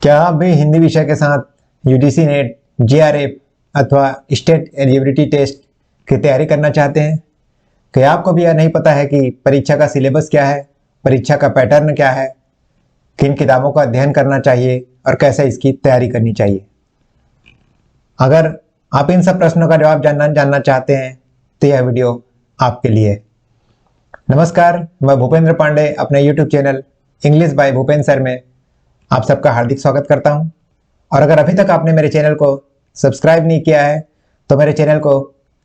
क्या आप भी हिंदी विषय के साथ यूजीसी नेट, जेआरएफ अथवा स्टेट एलिजिबिलिटी टेस्ट की तैयारी करना चाहते हैं? क्या आपको भी यह नहीं पता है कि परीक्षा का सिलेबस क्या है, परीक्षा का पैटर्न क्या है, किन किताबों का अध्ययन करना चाहिए और कैसे इसकी तैयारी करनी चाहिए? अगर आप इन सब प्रश्नों का जवाब जानना चाहते हैं तो यह वीडियो आपके लिए है। नमस्कार, मैं भूपेंद्र पांडे अपने YouTube channel English by Bhupendra sir में आप सबका हार्दिक स्वागत करता हूं। और अगर अभी तक आपने मेरे चैनल को सब्सक्राइब नहीं किया है तो मेरे चैनल को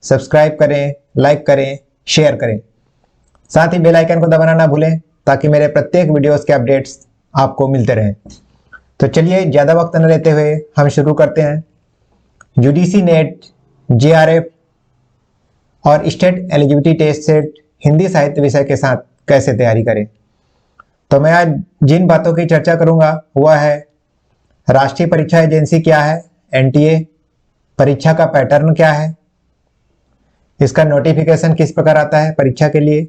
सब्सक्राइब करें, लाइक करें, शेयर करें। साथ ही बेल आइकन को दबाना ना भूलें ताकि मेरे प्रत्येक वीडियोस के अपडेट्स आपको मिलते रहें। तो चलिए ज़्यादा वक्त न लेते हुए हम शुरू करते हैं। यूजीसी नेट, जेआरएफ और state eligibility test SET Hindi साहित्य विषय के साथ कैसे तैयारी करें। तो मैं आज जिन बातों की चर्चा करूंगा वह है राष्ट्रीय परीक्षा एजेंसी क्या है, एनटीए, परीक्षा का पैटर्न क्या है, इसका नोटिफिकेशन किस प्रकार आता है परीक्षा के लिए,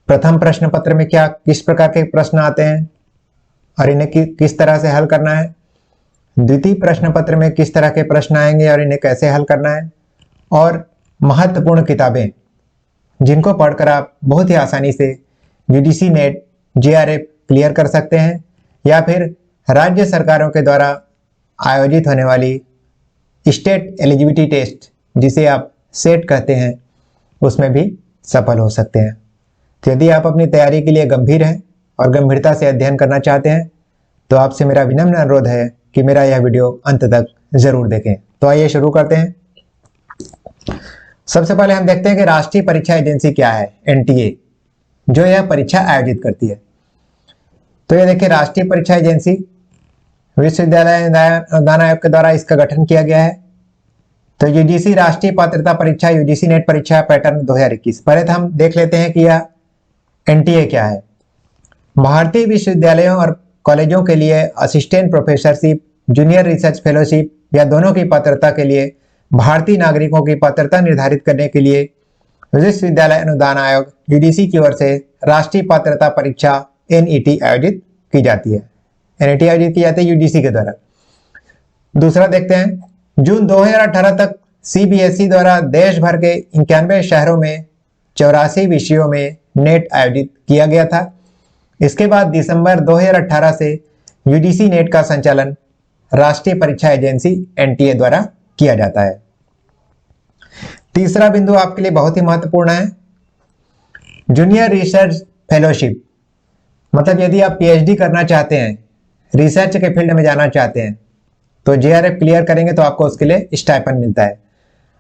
प्रथम प्रश्न पत्र में किस प्रकार के प्रश्न आते हैं और इन्हें किस तरह से हल करना है, द्वितीय प्रश्न पत्र में किस तरह के प्रश्न आएंगे और इन्हें कैसे हल करना है, और महत्वपूर्ण किताबें जिनको पढ़कर आप बहुत ही आसानी से यूजीसी नेट, जेआरएफ क्लियर कर सकते हैं या फिर राज्य सरकारों के द्वारा आयोजित होने वाली स्टेट एलिजिबिलिटी टेस्ट जिसे आप सेट कहते हैं उसमें भी सफल हो सकते हैं। तो यदि आप अपनी तैयारी के लिए गंभीर हैं और गंभीरता से अध्ययन करना चाहते हैं तो आपसे मेरा विनम्र अनुरोध है कि मेरा यह वीडियो अंत तक जरूर देखें। तो आइए शुरू करते हैं। सबसे पहले हम देखते हैं कि राष्ट्रीय परीक्षा एजेंसी क्या है, एनटीए, जो यह परीक्षा आयोजित करती है। तो ये देखिए, राष्ट्रीय परीक्षा एजेंसी विश्वविद्यालय अनुदान आयोग के द्वारा इसका गठन किया गया है। तो यूजीसी राष्ट्रीय पात्रता परीक्षा, यूजीसी नेट परीक्षा पैटर्न 2021। पहले तो हम देख लेते हैं कि यह एनटीए क्या है। भारतीय विश्वविद्यालयों और कॉलेजों के लिए assistant professorship, junior research fellowship या दोनों की पात्रता के लिए भारतीय नागरिकों की पात्रता निर्धारित करने के लिए विश्वविद्यालय अनुदान आयोग यूजीसी की ओर से राष्ट्रीय पात्रता परीक्षा एनईटी आयोजित की जाती है। एनईटी आयोजित की जाती है यूजीसी के द्वारा। दूसरा देखते हैं, जून 2018 तक सीबीएसई द्वारा देश भर के 91 शहरों में 84 विषयों में नेट आयोजित किया गया था। इसके बाद दिसंबर 2018 से यूजीसी नेट का संचालन राष्ट्रीय परीक्षा एजेंसी एनटीए द्वारा किया जाता है। तीसरा बिंदु आपके लिए बहुत ही महत्वपूर्ण है, जूनियर रिसर्च फेलोशिप। मतलब यदि आप पीएचडी करना चाहते हैं, रिसर्च के फील्ड में जाना चाहते हैं तो जेआरएफ क्लियर करेंगे तो आपको उसके लिए स्टाइपेंड मिलता है।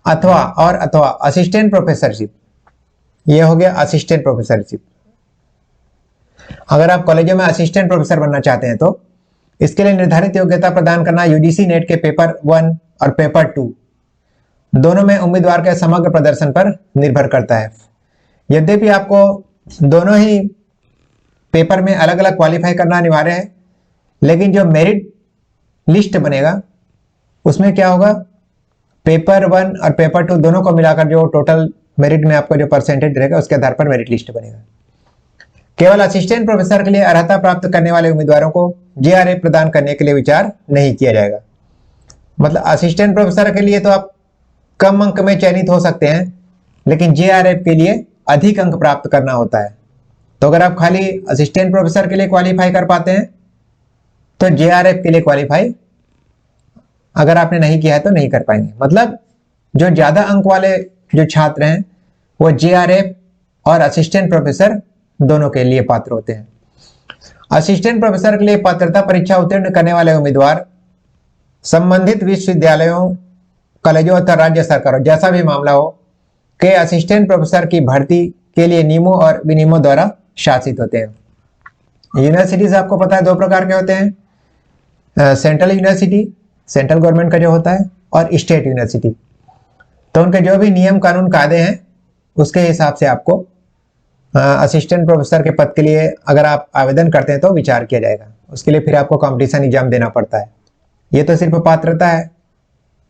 अथवा असिस्टेंट प्रोफेसरशिप, ये हो गया असिस्टेंट प्रोफेसरशिप। अगर आप कॉलेजों में असिस्टेंट प्रोफेसर बनना चाहते हैं तो इसके लिए निर्धारित योग्यता प्रदान करना यूजीसी नेट के पेपर 1 और पेपर 2 दोनों में उम्मीदवार के समग्र प्रदर्शन पर निर्भर करता है। यद्यपि आपको दोनों ही पेपर में अलग अलग क्वालिफाई करना अनिवार्य है, लेकिन जो मेरिट लिस्ट बनेगा उसमें क्या होगा, पेपर 1 और पेपर 2 दोनों को मिलाकर जो टोटल मेरिट में आपको जो परसेंटेज रहेगा उसके आधार पर मेरिट लिस्ट बनेगा। केवल असिस्टेंट प्रोफेसर के लिए अर्हता प्राप्त करने वाले उम्मीदवारों को जेआरएफ प्रदान करने के लिए विचार नहीं किया जाएगा। मतलब असिस्टेंट प्रोफेसर के लिए तो आप कम अंक में चयनित हो सकते हैं, लेकिन जेआरएफ के लिए अधिक अंक प्राप्त करना होता है। तो अगर आप खाली असिस्टेंट प्रोफेसर के लिए क्वालिफाई कर पाते हैं तो जेआरएफ के लिए क्वालिफाई अगर आपने नहीं किया है तो नहीं कर पाएंगे। मतलब जो ज्यादा अंक वाले जो छात्र हैं वो जेआरएफ और असिस्टेंट प्रोफेसर दोनों के लिए पात्र होते हैं। असिस्टेंट प्रोफेसर के लिए पात्रता परीक्षा उत्तीर्ण करने वाले उम्मीदवार संबंधित विश्वविद्यालयों, कॉलेजों तथा राज्य सरकारों, जैसा भी मामला हो, के असिस्टेंट प्रोफेसर की भर्ती के लिए नियमों और विनियमों द्वारा शासित होते हैं। यूनिवर्सिटीज आपको पता है दो प्रकार के होते हैं, सेंट्रल यूनिवर्सिटी, सेंट्रल गवर्नमेंट का जो होता है, और स्टेट यूनिवर्सिटी। तो उनके जो भी नियम कानून कायदे हैं उसके हिसाब से आपको असिस्टेंट प्रोफेसर के पद के लिए अगर आप आवेदन करते हैं तो विचार किया जाएगा। उसके लिए फिर आपको कंपटीशन एग्जाम देना पड़ता है। ये तो सिर्फ पात्रता है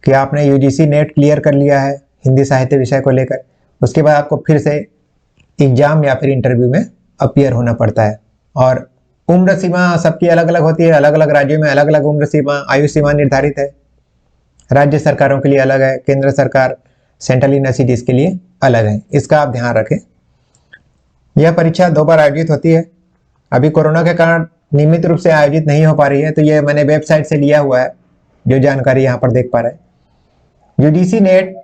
कि आपने यूजीसी नेट क्लियर कर लिया है हिंदी साहित्य विषय को लेकर, उसके बाद आपको फिर से एग्जाम या फिर इंटरव्यू में अपीयर होना पड़ता है और उम्र सीमा सबकी अलग अलग होती है, अलग अलग राज्यों में अलग अलग उम्र सीमा, आयु सीमा निर्धारित है। राज्य सरकारों के लिए अलग है, केंद्र सरकार सेंट्रल यूनिवर्सिटीज के लिए अलग है, इसका आप ध्यान रखें। यह परीक्षा 2 बार आयोजित होती है। अभी कोरोना के कारण नियमित रूप से आयोजित नहीं हो पा रही है, तो यह मैंने वेबसाइट से लिया हुआ है, जो जानकारी यहाँ पर देख पा रहे हैं। यूजीसी नेट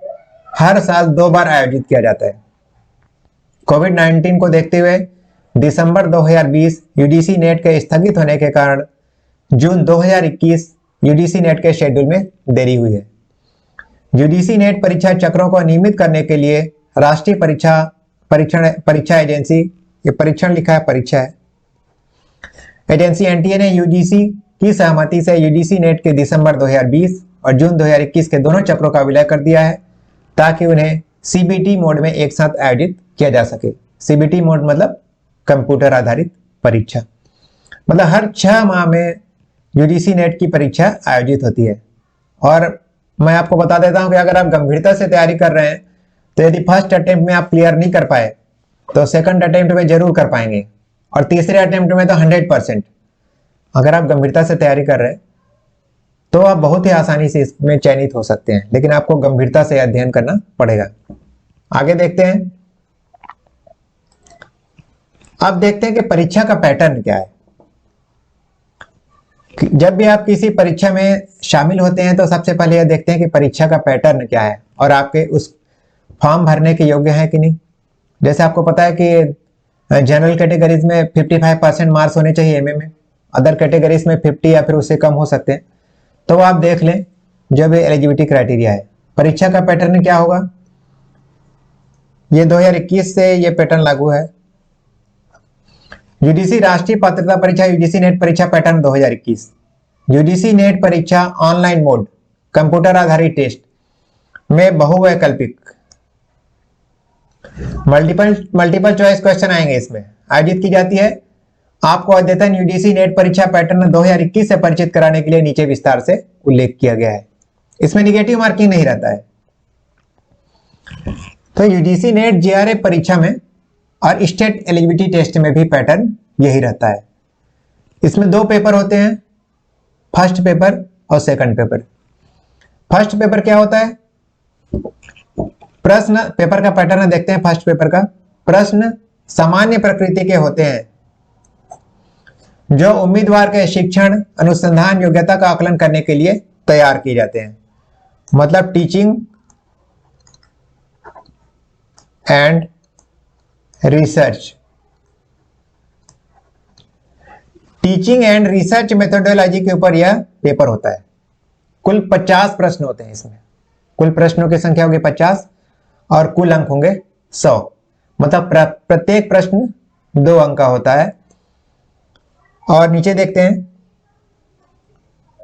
हर साल 2 बार आयोजित किया जाता है। कोविड-19 को देखते हुए दिसंबर 2020 यूजीसी नेट के स्थगित होने के कारण जून 2021 यूजीसी नेट के शेड्यूल में देरी हुई है। यूजीसी नेट परीक्षा चक्रों को नियमित करने के लिए राष्ट्रीय परीक्षा एजेंसी, ये परीक्षण लिखा है, परीक्षा है, एजेंसी एनटीए ने यूजीसी की सहमति से यूजीसी नेट के दिसंबर 2020 और जून 2021 के दोनों चक्रों का विलय कर दिया है, ताकि उन्हें सीबीटी मोड में एक साथ आयोजित किया जा सके। सीबीटी मोड मतलब कंप्यूटर आधारित परीक्षा, मतलब हर 6 माह में यूजीसी नेट की परीक्षा आयोजित होती है। और मैं आपको बता देता हूं कि अगर आप गंभीरता से तैयारी कर रहे हैं, तो यदि फर्स्ट अटेम्प्ट में आप क्लियर नहीं कर पाए, तो सेकंड अटेम्प्ट में जरूर कर पाएंगे, और तीसरे अटेम्प्ट में तो 100%। अगर आप गंभीरता से तैयारी कर रहे हैं, तो आप बहुत ही आसानी से इसमें चयनित हो सकते हैं, लेकिन आपको गंभीरता से अध्ययन करना पड़ेगा। आगे देखते हैं। अब देखते हैं कि परीक्षा का पैटर्न क्या है। जब भी आप किसी परीक्षा में शामिल होते हैं, तो सबसे पहले यह देखते हैं कि परीक्षा का पैटर्न क्या है और आपके उस फॉर्म भरने के योग्य है कि नहीं। जैसे आपको पता है कि जनरल कैटेगरीज में 55% मार्क्स होने चाहिए एमए में, अदर कैटेगरीज में 50 या फिर उससे कम हो सकते हैं। तो आप देख लें जो भी एलिजिबिलिटी क्राइटेरिया है। परीक्षा का पैटर्न क्या होगा, ये 2021 से ये पैटर्न लागू है। यूजीसी राष्ट्रीय पात्रता परीक्षा यूजीसी नेट परीक्षा पैटर्न 2021। यूजीसी नेट परीक्षा ऑनलाइन मोड कंप्यूटर आधारित टेस्ट में बहुवैकल्पिक मल्टीपल चॉइस क्वेश्चन आएंगे, इसमें आयोजित की जाती है। आपको अद्यतन यूजीसी नेट परीक्षा पैटर्न 2021 से परिचित कराने के लिए नीचे विस्तार से उल्लेख किया गया है। इसमें निगेटिव मार्किंग नहीं रहता है। तो यूजीसी नेट जेआरएफ परीक्षा में और स्टेट एलिजिबिलिटी टेस्ट में भी पैटर्न यही रहता है। इसमें 2 पेपर होते हैं, फर्स्ट पेपर और सेकंड पेपर। फर्स्ट पेपर क्या होता है, प्रश्न पेपर का पैटर्न देखते हैं। फर्स्ट पेपर का प्रश्न सामान्य प्रकृति के होते हैं, जो उम्मीदवार के शिक्षण अनुसंधान योग्यता का आकलन करने के लिए तैयार किए जाते हैं। मतलब teaching and research, teaching and research methodology के ऊपर यह पेपर होता है। कुल 50 प्रश्न होते हैं इसमें। कुल प्रश्नों की संख्या होगी 50 और कुल अंक होंगे 100। मतलब प्रत्येक प्रश्न 2 अंक का होता है। और नीचे देखते हैं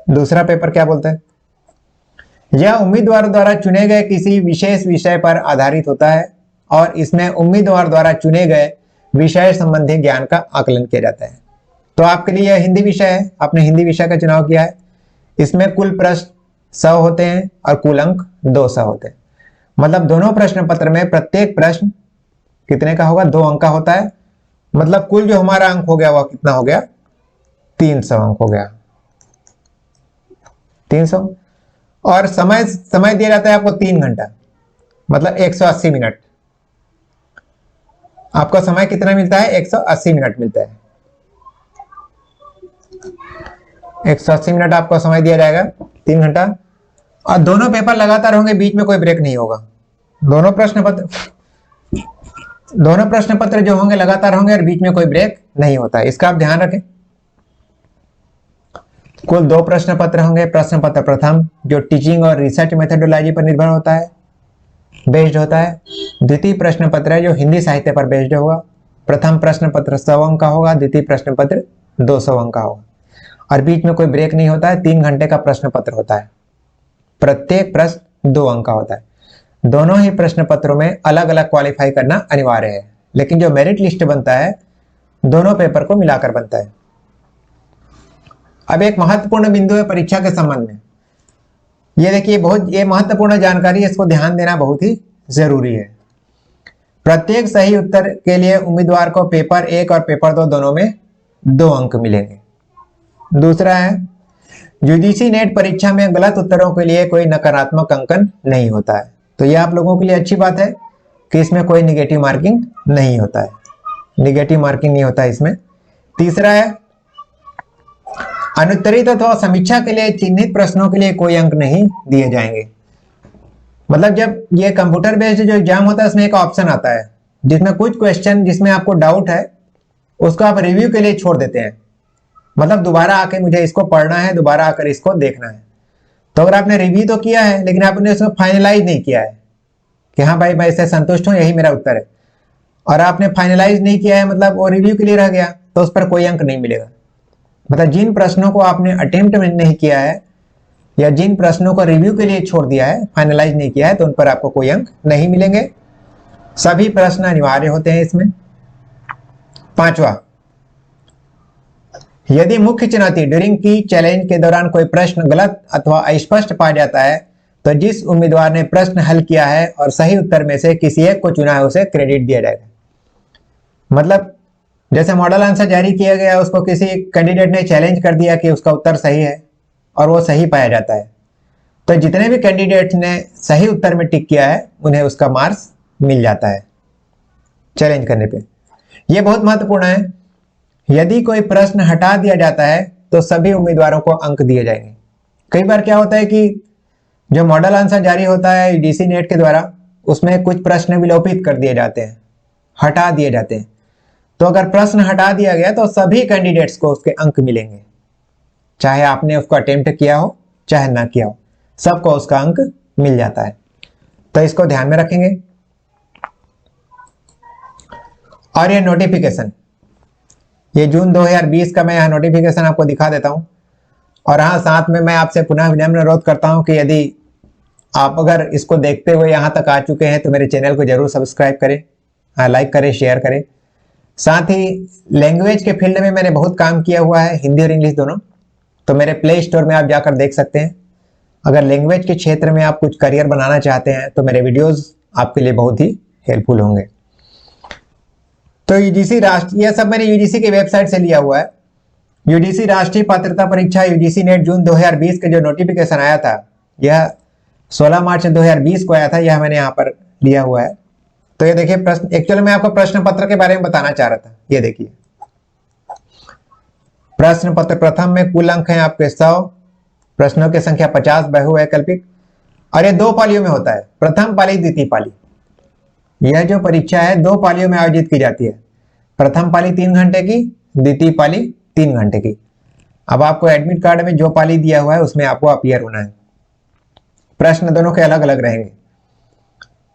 दूसरा पेपर क्या बोलता है। यह उम्मीदवार द्वारा चुने गए किसी विशेष विषय पर आधारित होता है और इसमें उम्मीदवार द्वारा चुने गए विषय संबंधी ज्ञान का आकलन किया जाता है। तो आपके लिए यह हिंदी विषय है, आपने हिंदी विषय का चुनाव किया है। इसमें कुल प्रश्न 100 होते हैं और कुल अंक 200 होते हैं। मतलब दोनों प्रश्न पत्र में प्रत्येक प्रश्न कितने का होगा, 2 अंक का होता है। मतलब कुल जो हमारा अंक हो गया वह कितना हो गया, 300 अंक हो गया, 300। और समय दिया जाता है आपको 3 घंटा, मतलब 180 मिनट। आपको समय कितना मिलता है, 180 मिनट मिलता है। 180 मिनट आपको समय दिया जाएगा, 3 घंटा। और दोनों पेपर लगातार होंगे, बीच में कोई ब्रेक नहीं होगा। दोनों प्रश्न पत्र जो होंगे लगातार होंगे और बीच में कोई ब्रेक नहीं होता है, इसका आप ध्यान रखें। कुल 2 प्रश्न पत्र होंगे। प्रश्न पत्र प्रथम जो टीचिंग और रिसर्च मेथोडोलॉजी पर निर्भर होता है, बेस्ड होता है। द्वितीय प्रश्न पत्र है जो हिंदी साहित्य पर बेस्ड होगा। प्रथम प्रश्न पत्र 100 अंक का होगा, द्वितीय प्रश्न पत्र 200 अंक का होगा और बीच में कोई ब्रेक नहीं होता है। 3 घंटे का प्रश्न पत्र होता है, प्रत्येक प्रश्न 2 अंक का होता है। दोनों ही प्रश्न पत्रों में अलग अलग क्वालिफाई करना अनिवार्य है, लेकिन जो मेरिट लिस्ट बनता है दोनों पेपर को मिलाकर बनता है। अब एक महत्वपूर्ण बिंदु है परीक्षा के संबंध में। ये देखिए, ये महत्वपूर्ण जानकारी, इसको ध्यान देना बहुत ही जरूरी है। प्रत्येक सही उत्तर के लिए उम्मीदवार को पेपर 1 और पेपर 2 दोनों में 2 अंक मिलेंगे। दूसरा है यूजीसी नेट परीक्षा में गलत उत्तरों के लिए कोई नकारात्मक अंकन नहीं होता है। तो यह आप लोगों के लिए अच्छी बात है कि इसमें कोई निगेटिव मार्किंग नहीं होता है, निगेटिव मार्किंग नहीं होता है इसमें। तीसरा है अनुत्तरित अथवा समीक्षा के लिए चिन्हित प्रश्नों के लिए कोई अंक नहीं दिए जाएंगे। मतलब जब ये कंप्यूटर बेस्ड जो एग्जाम होता है उसमें एक ऑप्शन आता है जिसमें कुछ क्वेश्चन जिसमें आपको डाउट है उसको आप रिव्यू के लिए छोड़ देते हैं। मतलब दोबारा आके मुझे इसको पढ़ना है, दोबारा आकर इसको देखना है। तो अगर आपने रिव्यू तो किया है लेकिन आपने उसको फाइनलाइज नहीं किया है कि हाँ भाई मैं इससे संतुष्ट हूँ, यही मेरा उत्तर है, और आपने फाइनलाइज नहीं किया है, मतलब वो रिव्यू के लिए रह गया, तो उस पर कोई अंक नहीं मिलेगा। मतलब जिन प्रश्नों को आपने अटेम्प्ट में नहीं किया है या जिन प्रश्नों को रिव्यू के लिए छोड़ दिया है, फाइनलाइज नहीं किया है, तो उन पर आपको कोई अंक नहीं मिलेंगे। सभी प्रश्न अनिवार्य होते हैं इसमें। पांचवा, यदि मुख्य चुनौती ड्यूरिंग की चैलेंज के दौरान कोई प्रश्न गलत अथवा अस्पष्ट पाया जाता है तो जिस उम्मीदवार ने प्रश्न हल किया है और सही उत्तर में से किसी एक को चुना है उसे क्रेडिट दिया जाएगा। मतलब जैसे मॉडल आंसर जारी किया गया, उसको किसी कैंडिडेट ने चैलेंज कर दिया कि उसका उत्तर सही है और वो सही पाया जाता है, तो जितने भी कैंडिडेट्स ने सही उत्तर में टिक किया है उन्हें उसका मार्क्स मिल जाता है चैलेंज करने पे। ये बहुत महत्वपूर्ण है। यदि कोई प्रश्न हटा दिया जाता है तो सभी उम्मीदवारों को अंक दिए जाएंगे। कई बार क्या होता है कि जो मॉडल आंसर जारी होता है यूजीसी नेट के द्वारा, उसमें कुछ प्रश्न विलोपित कर दिए जाते हैं, हटा दिए जाते हैं। तो अगर प्रश्न हटा दिया गया तो सभी कैंडिडेट्स को उसके अंक मिलेंगे, चाहे आपने उसको अटेम्प्ट किया हो चाहे ना किया हो, सबको उसका अंक मिल जाता है। तो इसको ध्यान में रखेंगे। और ये नोटिफिकेशन, ये जून 2020 का मैं यहाँ नोटिफिकेशन आपको दिखा देता हूँ। और हाँ, साथ में मैं आपसे पुनः विनम्र अनुरोध करता हूँ कि यदि आप अगर इसको देखते हुए यहाँ तक आ चुके हैं तो मेरे चैनल को जरूर सब्सक्राइब करें, लाइक करें, शेयर करें। साथ ही लैंग्वेज के फील्ड में मैंने बहुत काम किया हुआ है, हिंदी और इंग्लिश दोनों, तो मेरे प्ले स्टोर में आप जाकर देख सकते हैं। अगर लैंग्वेज के क्षेत्र में आप कुछ करियर बनाना चाहते हैं तो मेरे वीडियोज़ आपके लिए बहुत ही हेल्पफुल होंगे। तो यूजीसी राष्ट्रीय, यह सब मैंने यूजीसी की वेबसाइट से लिया हुआ है। यूजीसी राष्ट्रीय पात्रता परीक्षा यूजीसी नेट जून 2020 के जो नोटिफिकेशन आया था, यह 16 मार्च 2020 को आया था, यह मैंने यहाँ पर लिया हुआ है। तो ये देखिए प्रश्न, एक्चुअली मैं आपको प्रश्न पत्र के बारे में बताना चाह रहा था। ये देखिए प्रश्न पत्र प्रथम में कुल अंक हैं आपके 100, प्रश्नों की संख्या 50, बहुवैकल्पिक, और ये 2 पालियों में होता है, प्रथम पाली द्वितीय पाली। यह जो परीक्षा है 2 पालियों में आयोजित की जाती है। प्रथम पाली 3 घंटे की, द्वितीय पाली 3 घंटे की। अब आपको एडमिट कार्ड में जो पाली दिया हुआ है उसमें आपको अपीयर होना है। प्रश्न दोनों के अलग अलग रहेंगे।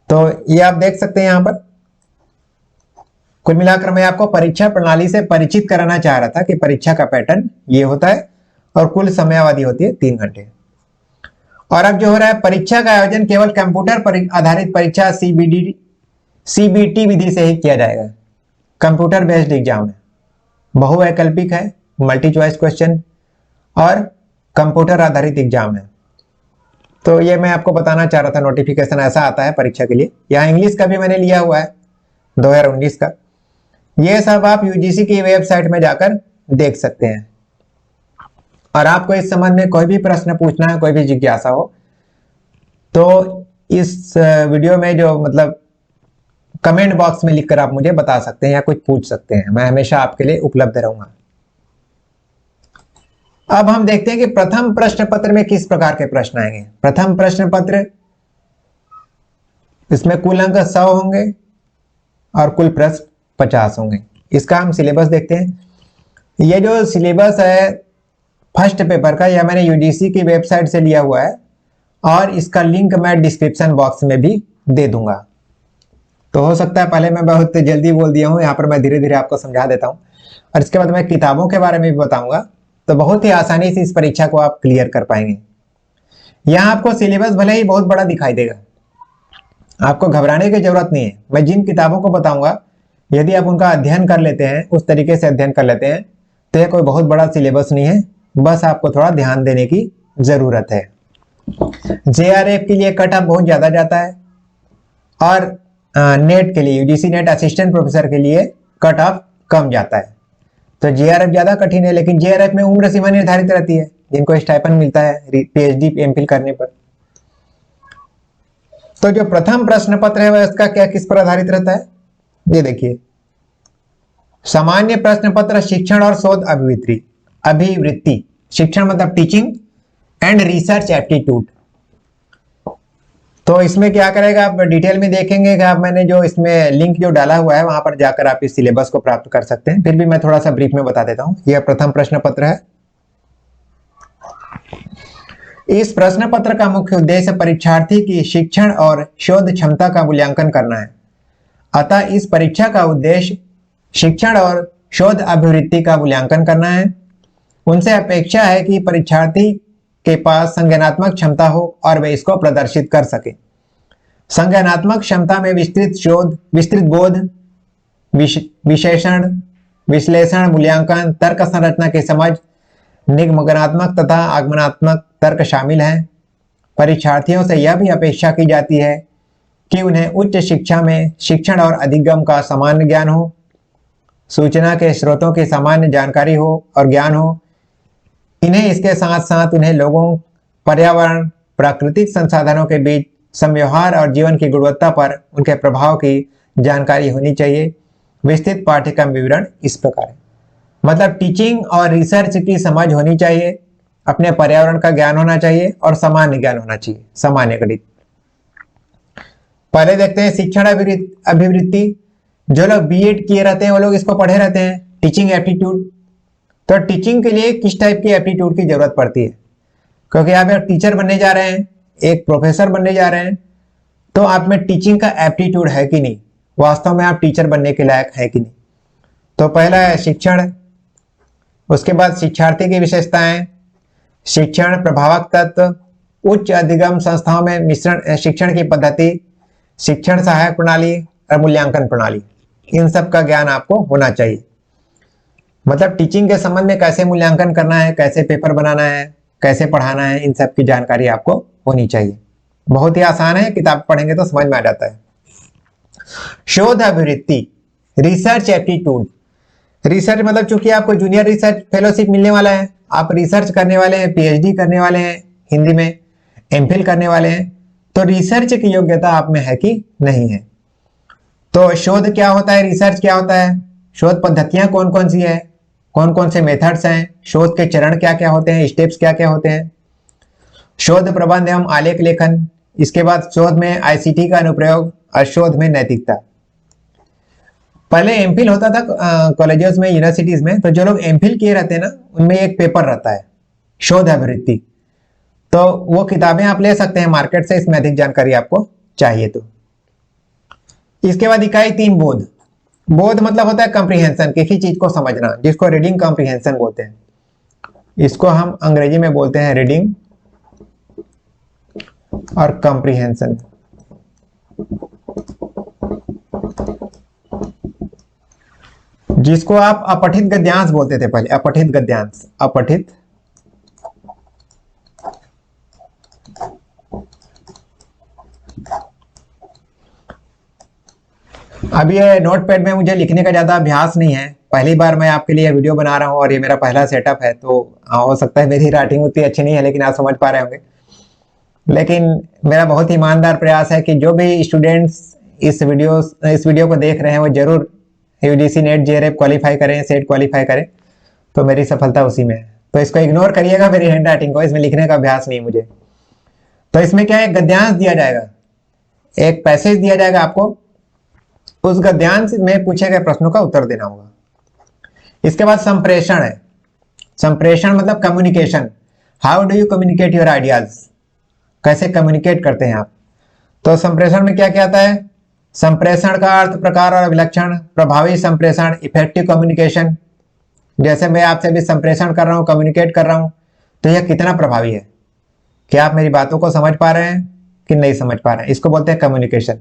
तो ये आप देख सकते हैं यहाँ पर। कुल मिलाकर मैं आपको परीक्षा प्रणाली से परिचित कराना चाह रहा था कि परीक्षा का पैटर्न ये होता है और कुल समयावधि होती है 3 घंटे। और अब जो हो रहा है, परीक्षा का आयोजन केवल कंप्यूटर आधारित परीक्षा सीबीटी विधि से ही किया जाएगा। कंप्यूटर बेस्ड एग्जाम है, बहुवैकल्पिक है, मल्टी चॉइस क्वेश्चन और कंप्यूटर आधारित एग्जाम है। तो ये मैं आपको बताना चाह रहा था, नोटिफिकेशन ऐसा आता है परीक्षा के लिए। यहाँ इंग्लिश का भी मैंने लिया हुआ है 2019 का। ये सब आप यूजीसी की वेबसाइट में जाकर देख सकते हैं। और आपको इस संबंध में कोई भी प्रश्न पूछना है, कोई भी जिज्ञासा हो, तो इस वीडियो में जो मतलब कमेंट बॉक्स में लिखकर आप मुझे बता सकते हैं या कुछ पूछ सकते हैं। मैं हमेशा आपके लिए उपलब्ध रहूंगा। अब हम देखते हैं कि प्रथम प्रश्न पत्र में किस प्रकार के प्रश्न आएंगे। प्रथम प्रश्न पत्र, इसमें कुल अंक 100 होंगे और कुल प्रश्न 50 होंगे। इसका हम सिलेबस देखते हैं। ये जो सिलेबस है फर्स्ट पेपर का, यह मैंने यूजीसी की वेबसाइट से लिया हुआ है और इसका लिंक मैं डिस्क्रिप्शन बॉक्स में भी दे दूंगा। तो हो सकता है पहले मैं बहुत जल्दी बोल दिया हूँ, यहाँ पर मैं धीरे धीरे आपको समझा देता हूँ। और इसके बाद मैं किताबों के बारे में भी बताऊंगा, तो बहुत ही आसानी से इस परीक्षा को आप क्लियर कर पाएंगे। यहाँ आपको सिलेबस भले ही बहुत बड़ा दिखाई देगा, आपको घबराने की जरूरत नहीं है। मैं जिन किताबों को बताऊंगा, यदि आप उनका अध्ययन कर लेते हैं, उस तरीके से अध्ययन कर लेते हैं, तो यह कोई बहुत बड़ा सिलेबस नहीं है। बस आपको थोड़ा ध्यान देने की जरूरत है। जेआरएफ के लिए कट ऑफ बहुत ज्यादा जाता है और नेट के लिए, यूजीसी नेट असिस्टेंट प्रोफेसर के लिए कट ऑफ कम जाता है। तो जेआरएफ ज्यादा कठिन है, लेकिन जेआरएफ में उम्र सीमा निर्धारित रहती है जिनको स्टाइपेंड मिलता है पीएचडी एमफिल करने पर। तो जो प्रथम प्रश्न पत्र है वह इसका क्या किस पर आधारित रहता है, ये देखिए। सामान्य प्रश्न पत्र शिक्षण और शोध अभिवृत्ति, शिक्षण मतलब टीचिंग एंड रिसर्च एप्टीट्यूड। तो इसमें क्या करेगा आप डिटेल में देखेंगे कि आप मैंने जो इसमें लिंक जो डाला हुआ है वहां पर जाकर आप इस सिलेबस को प्राप्त कर सकते हैं। फिर भी मैं थोड़ा सा ब्रीफ में बता देता हूं। यह प्रथम प्रश्न पत्र है। इस प्रश्न पत्र का मुख्य उद्देश्य परीक्षार्थी की शिक्षण और शोध क्षमता का मूल्यांकन करना है। अतः इस परीक्षा का उद्देश्य शिक्षण और शोध अभिवृत्ति का मूल्यांकन करना है। उनसे अपेक्षा है कि परीक्षार्थी के पास संज्ञानात्मक क्षमता हो और वे इसको प्रदर्शित कर सके। संज्ञानात्मक क्षमता में विस्तृत बोध, विशेषण, विश्लेषण, मूल्यांकन, तर्क संरचना की समझ, निगमनात्मक तथा आगमनात्मक तर्क शामिल हैं। परीक्षार्थियों से यह भी अपेक्षा की जाती है कि उन्हें उच्च शिक्षा में शिक्षण और अधिगम का सामान्य ज्ञान हो, सूचना के स्रोतों की सामान्य जानकारी हो और ज्ञान हो। इन्हें इसके साथ साथ उन्हें लोगों, पर्यावरण, प्राकृतिक संसाधनों के बीच समव्यवहार और जीवन की गुणवत्ता पर उनके प्रभाव की जानकारी होनी चाहिए। विस्तृत पाठ्यक्रम विवरण इस प्रकार है। मतलब टीचिंग और रिसर्च की समझ होनी चाहिए, अपने पर्यावरण का ज्ञान होना चाहिए और सामान्य ज्ञान होना चाहिए, सामान्य गणित। पहले देखते हैं शिक्षण अभिवृत्ति। जो लोग बीएड किए रहते हैं वो लोग इसको पढ़े रहते हैं, टीचिंग एप्टीट्यूड। तो टीचिंग के लिए किस टाइप की एप्टीट्यूड की जरूरत पड़ती है, क्योंकि आप एक टीचर बनने जा रहे हैं, एक प्रोफेसर बनने जा रहे हैं, तो आप में टीचिंग का एप्टीट्यूड है कि नहीं, वास्तव में आप टीचर बनने के लायक है कि नहीं। तो पहला है शिक्षण, उसके बाद शिक्षार्थी की विशेषताएं, शिक्षण प्रभावक तत्व, उच्च अधिगम संस्थाओं में मिश्रण शिक्षण की पद्धति, शिक्षण सहायक प्रणाली और मूल्यांकन प्रणाली, इन सब का ज्ञान आपको होना चाहिए। मतलब टीचिंग के संबंध में कैसे मूल्यांकन करना है, कैसे पेपर बनाना है, कैसे पढ़ाना है, इन सब की जानकारी आपको होनी चाहिए। बहुत ही आसान है, किताब पढ़ेंगे तो समझ में आ जाता है। शोध अभिवृत्ति, रिसर्च एप्टीट्यूड। रिसर्च मतलब चूंकि आपको जूनियर रिसर्च फेलोशिप मिलने वाला है, आप रिसर्च करने वाले हैं, पीएचडी करने वाले हैं, हिंदी में एमफिल करने वाले हैं, तो रिसर्च की योग्यता आप में है कि नहीं है। तो शोध क्या होता है, रिसर्च क्या होता है, शोध पद्धतियां कौन कौन सी है, कौन कौन से मेथड्स हैं, शोध के चरण क्या क्या होते हैं, स्टेप्स क्या क्या होते हैं, शोध प्रबंध एवं आलेख लेखन, इसके बाद शोध में आईसीटी का अनुप्रयोग और शोध में नैतिकता। पहले एमफिल होता था कॉलेजेस में, यूनिवर्सिटीज में, तो जो लोग एमफिल किए रहते हैं ना, उनमें एक पेपर रहता है शोध अभिवृत्ति। तो वो किताबें आप ले सकते हैं मार्केट से, इसमें अधिक जानकारी आपको चाहिए तो। इसके बाद इकाई 3 बोध। बोध मतलब होता है कंप्रीहेंशन, किसी चीज को समझना, जिसको रीडिंग कॉम्प्रीहेंशन बोलते हैं। इसको हम अंग्रेजी में बोलते हैं रीडिंग और कॉम्प्रीहेंशन। जिसको आप अपठित गद्यांश बोलते थे पहले, अपठित गद्यांश, अपठित अब ये नोटपैड में मुझे लिखने का ज्यादा अभ्यास नहीं है, पहली बार मैं आपके लिए वीडियो बना रहा हूं और ये मेरा पहला सेटअप है, तो हो सकता है मेरी राइटिंग उतनी अच्छी नहीं है, लेकिन आप समझ पा रहे होंगे। लेकिन मेरा बहुत ईमानदार प्रयास है कि जो भी स्टूडेंट्स इस वीडियो को देख रहे हैं वो जरूर यूजीसी नेट जेआरएफ क्वालिफाई करें, सेट क्वालिफाई करें, तो मेरी सफलता उसी में है। तो इसको इग्नोर करिएगा मेरी हैंड राइटिंग को, इसमें लिखने का अभ्यास नहीं है मुझे। तो इसमें क्या है, गद्यांश दिया जाएगा, एक पैसेज दिया जाएगा आपको, उस गद्यांश में पूछे गए प्रश्नों का उत्तर देना होगा। इसके बाद संप्रेषण है। संप्रेषण मतलब communication, how do you communicate your ideas, कैसे कम्युनिकेट करते हैं आप। तो संप्रेषण में क्या क्या आता है, संप्रेषण का अर्थ, प्रकार और अभिलक्षण, प्रभावी संप्रेषण, इफेक्टिव कम्युनिकेशन। जैसे मैं आपसे भी संप्रेषण कर रहा हूं, कम्युनिकेट कर रहा हूं, तो यह कितना प्रभावी है, क्या आप मेरी बातों को समझ पा रहे हैं कि नहीं समझ पा रहे हैं, इसको बोलते हैं कम्युनिकेशन।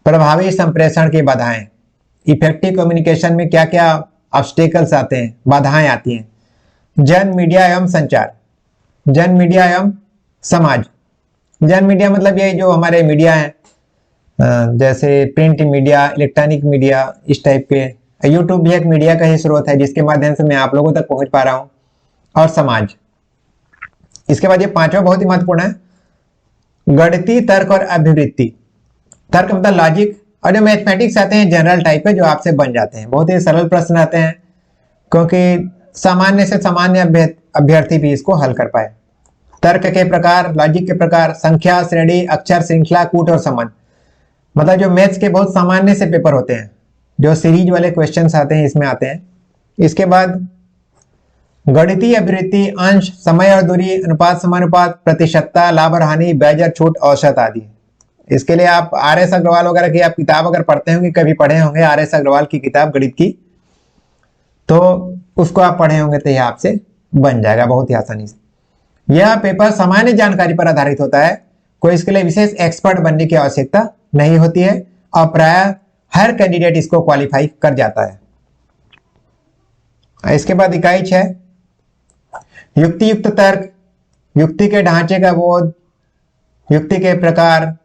प्रभावी संप्रेषण की बाधाएं, इफेक्टिव कम्युनिकेशन में क्या क्या ऑब्स्टेकल्स आते हैं, बाधाएं आती हैं। जन मीडिया एवं संचार, जन मीडिया एवं समाज। जन मीडिया मतलब ये जो हमारे मीडिया हैं, जैसे प्रिंट मीडिया, इलेक्ट्रॉनिक मीडिया, इस टाइप के यूट्यूब भी एक मीडिया का ही स्रोत है जिसके माध्यम से मैं आप लोगों तक पहुंच पा रहा हूं, और समाज। इसके बाद ये पांचवा बहुत ही महत्वपूर्ण है, गणितीय तर्क और अभिवृत्ति। तर्क मतलब लॉजिक, और जो मैथमेटिक्स आते हैं जनरल टाइप के जो आपसे बन जाते हैं, बहुत ही सरल प्रश्न आते हैं क्योंकि सामान्य से सामान्य अभ्यर्थी भी इसको हल कर पाए। तर्क के प्रकार, लॉजिक के प्रकार, संख्या, श्रेणी, अक्षर श्रृंखला, कूट और संबंध, मतलब जो मैथ्स के बहुत सामान्य से पेपर होते हैं, जो सीरीज वाले क्वेश्चंस आते हैं इसमें आते हैं। इसके बाद गणितीय अभिवृत्ति, अंश, समय और दूरी, अनुपात समानुपात, प्रतिशतता, लाभ और हानि, ब्याज और छूट, औसत आदि। इसके लिए आप आर.एस. अग्रवाल वगैरह की आप किताब अगर पढ़ते होंगे, कभी पढ़े होंगे आर.एस. अग्रवाल की किताब गणित की, तो उसको आप पढ़े होंगे तो यह आपसे बन जाएगा बहुत ही आसानी से। यह पेपर सामान्य जानकारी पर आधारित होता है, कोई इसके लिए विशेष एक्सपर्ट बनने की आवश्यकता नहीं होती है, और प्राय हर कैंडिडेट इसको क्वालिफाई कर जाता है। इसके बाद इकाई 6, युक्ति युक्त तर्क, युक्ति के ढांचे का बोध, युक्ति के प्रकार,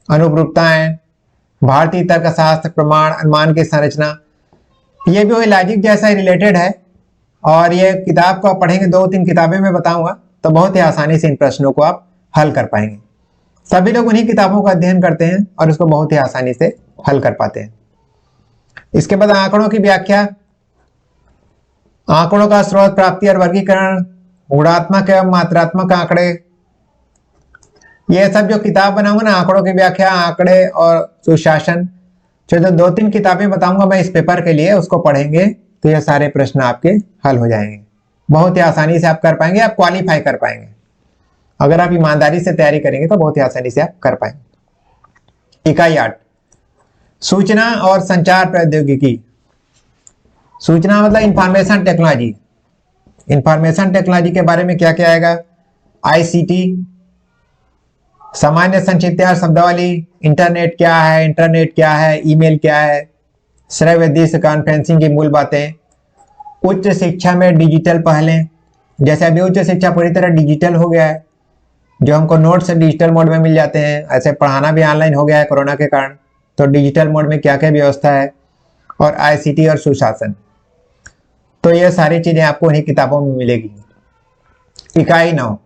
अनुरूपताएं, भारतीय तर्कशास्त्र, प्रमाण, अनुमान की संरचना। ये भी वही लॉजिक जैसा ही रिलेटेड है, और ये किताब को आप पढ़ेंगे, 2-3 किताबें मैं बताऊंगा, तो बहुत ही आसानी से इन प्रश्नों को आप हल कर पाएंगे। सभी लोग उन्हीं किताबों का अध्ययन करते हैं और उसको बहुत ही आसानी से हल कर पाते हैं। इसके बाद आंकड़ों की व्याख्या, आंकड़ों का स्रोत, प्राप्ति और वर्गीकरण, गुणात्मक एवं मात्रात्मक आंकड़े, ये सब जो किताब बनाऊंगा ना, आंकड़ों की व्याख्या, आंकड़े और सुशासन, जो 2-3 किताबें बताऊंगा मैं इस पेपर के लिए, उसको पढ़ेंगे तो ये सारे प्रश्न आपके हल हो जाएंगे। बहुत ही आसानी से आप कर पाएंगे, आप क्वालिफाई कर पाएंगे। अगर आप ईमानदारी से तैयारी करेंगे तो बहुत ही आसानी से आप कर पाएंगे। इकाई 8, सूचना और संचार प्रौद्योगिकी। सूचना मतलब इंफॉर्मेशन टेक्नोलॉजी। इंफॉर्मेशन टेक्नोलॉजी के बारे में क्या क्या आएगा, आईसीटी, सामान्य संक्षिप्त शब्दावली, इंटरनेट क्या है, इंटरनेट क्या है, ईमेल क्या है, श्रव्य दृश्य कॉन्फ्रेंसिंग की मूल बातें, उच्च शिक्षा में डिजिटल पहलें, जैसे अभी उच्च शिक्षा पूरी तरह डिजिटल हो गया है, जो हमको नोट्स डिजिटल मोड में मिल जाते हैं, ऐसे पढ़ाना भी ऑनलाइन हो गया है कोरोना के कारण, तो डिजिटल मोड में क्या क्या व्यवस्था है, और आईसीटी और सुशासन। तो ये सारी चीजें आपको उन्हीं किताबों में मिलेगी। इकाई 9,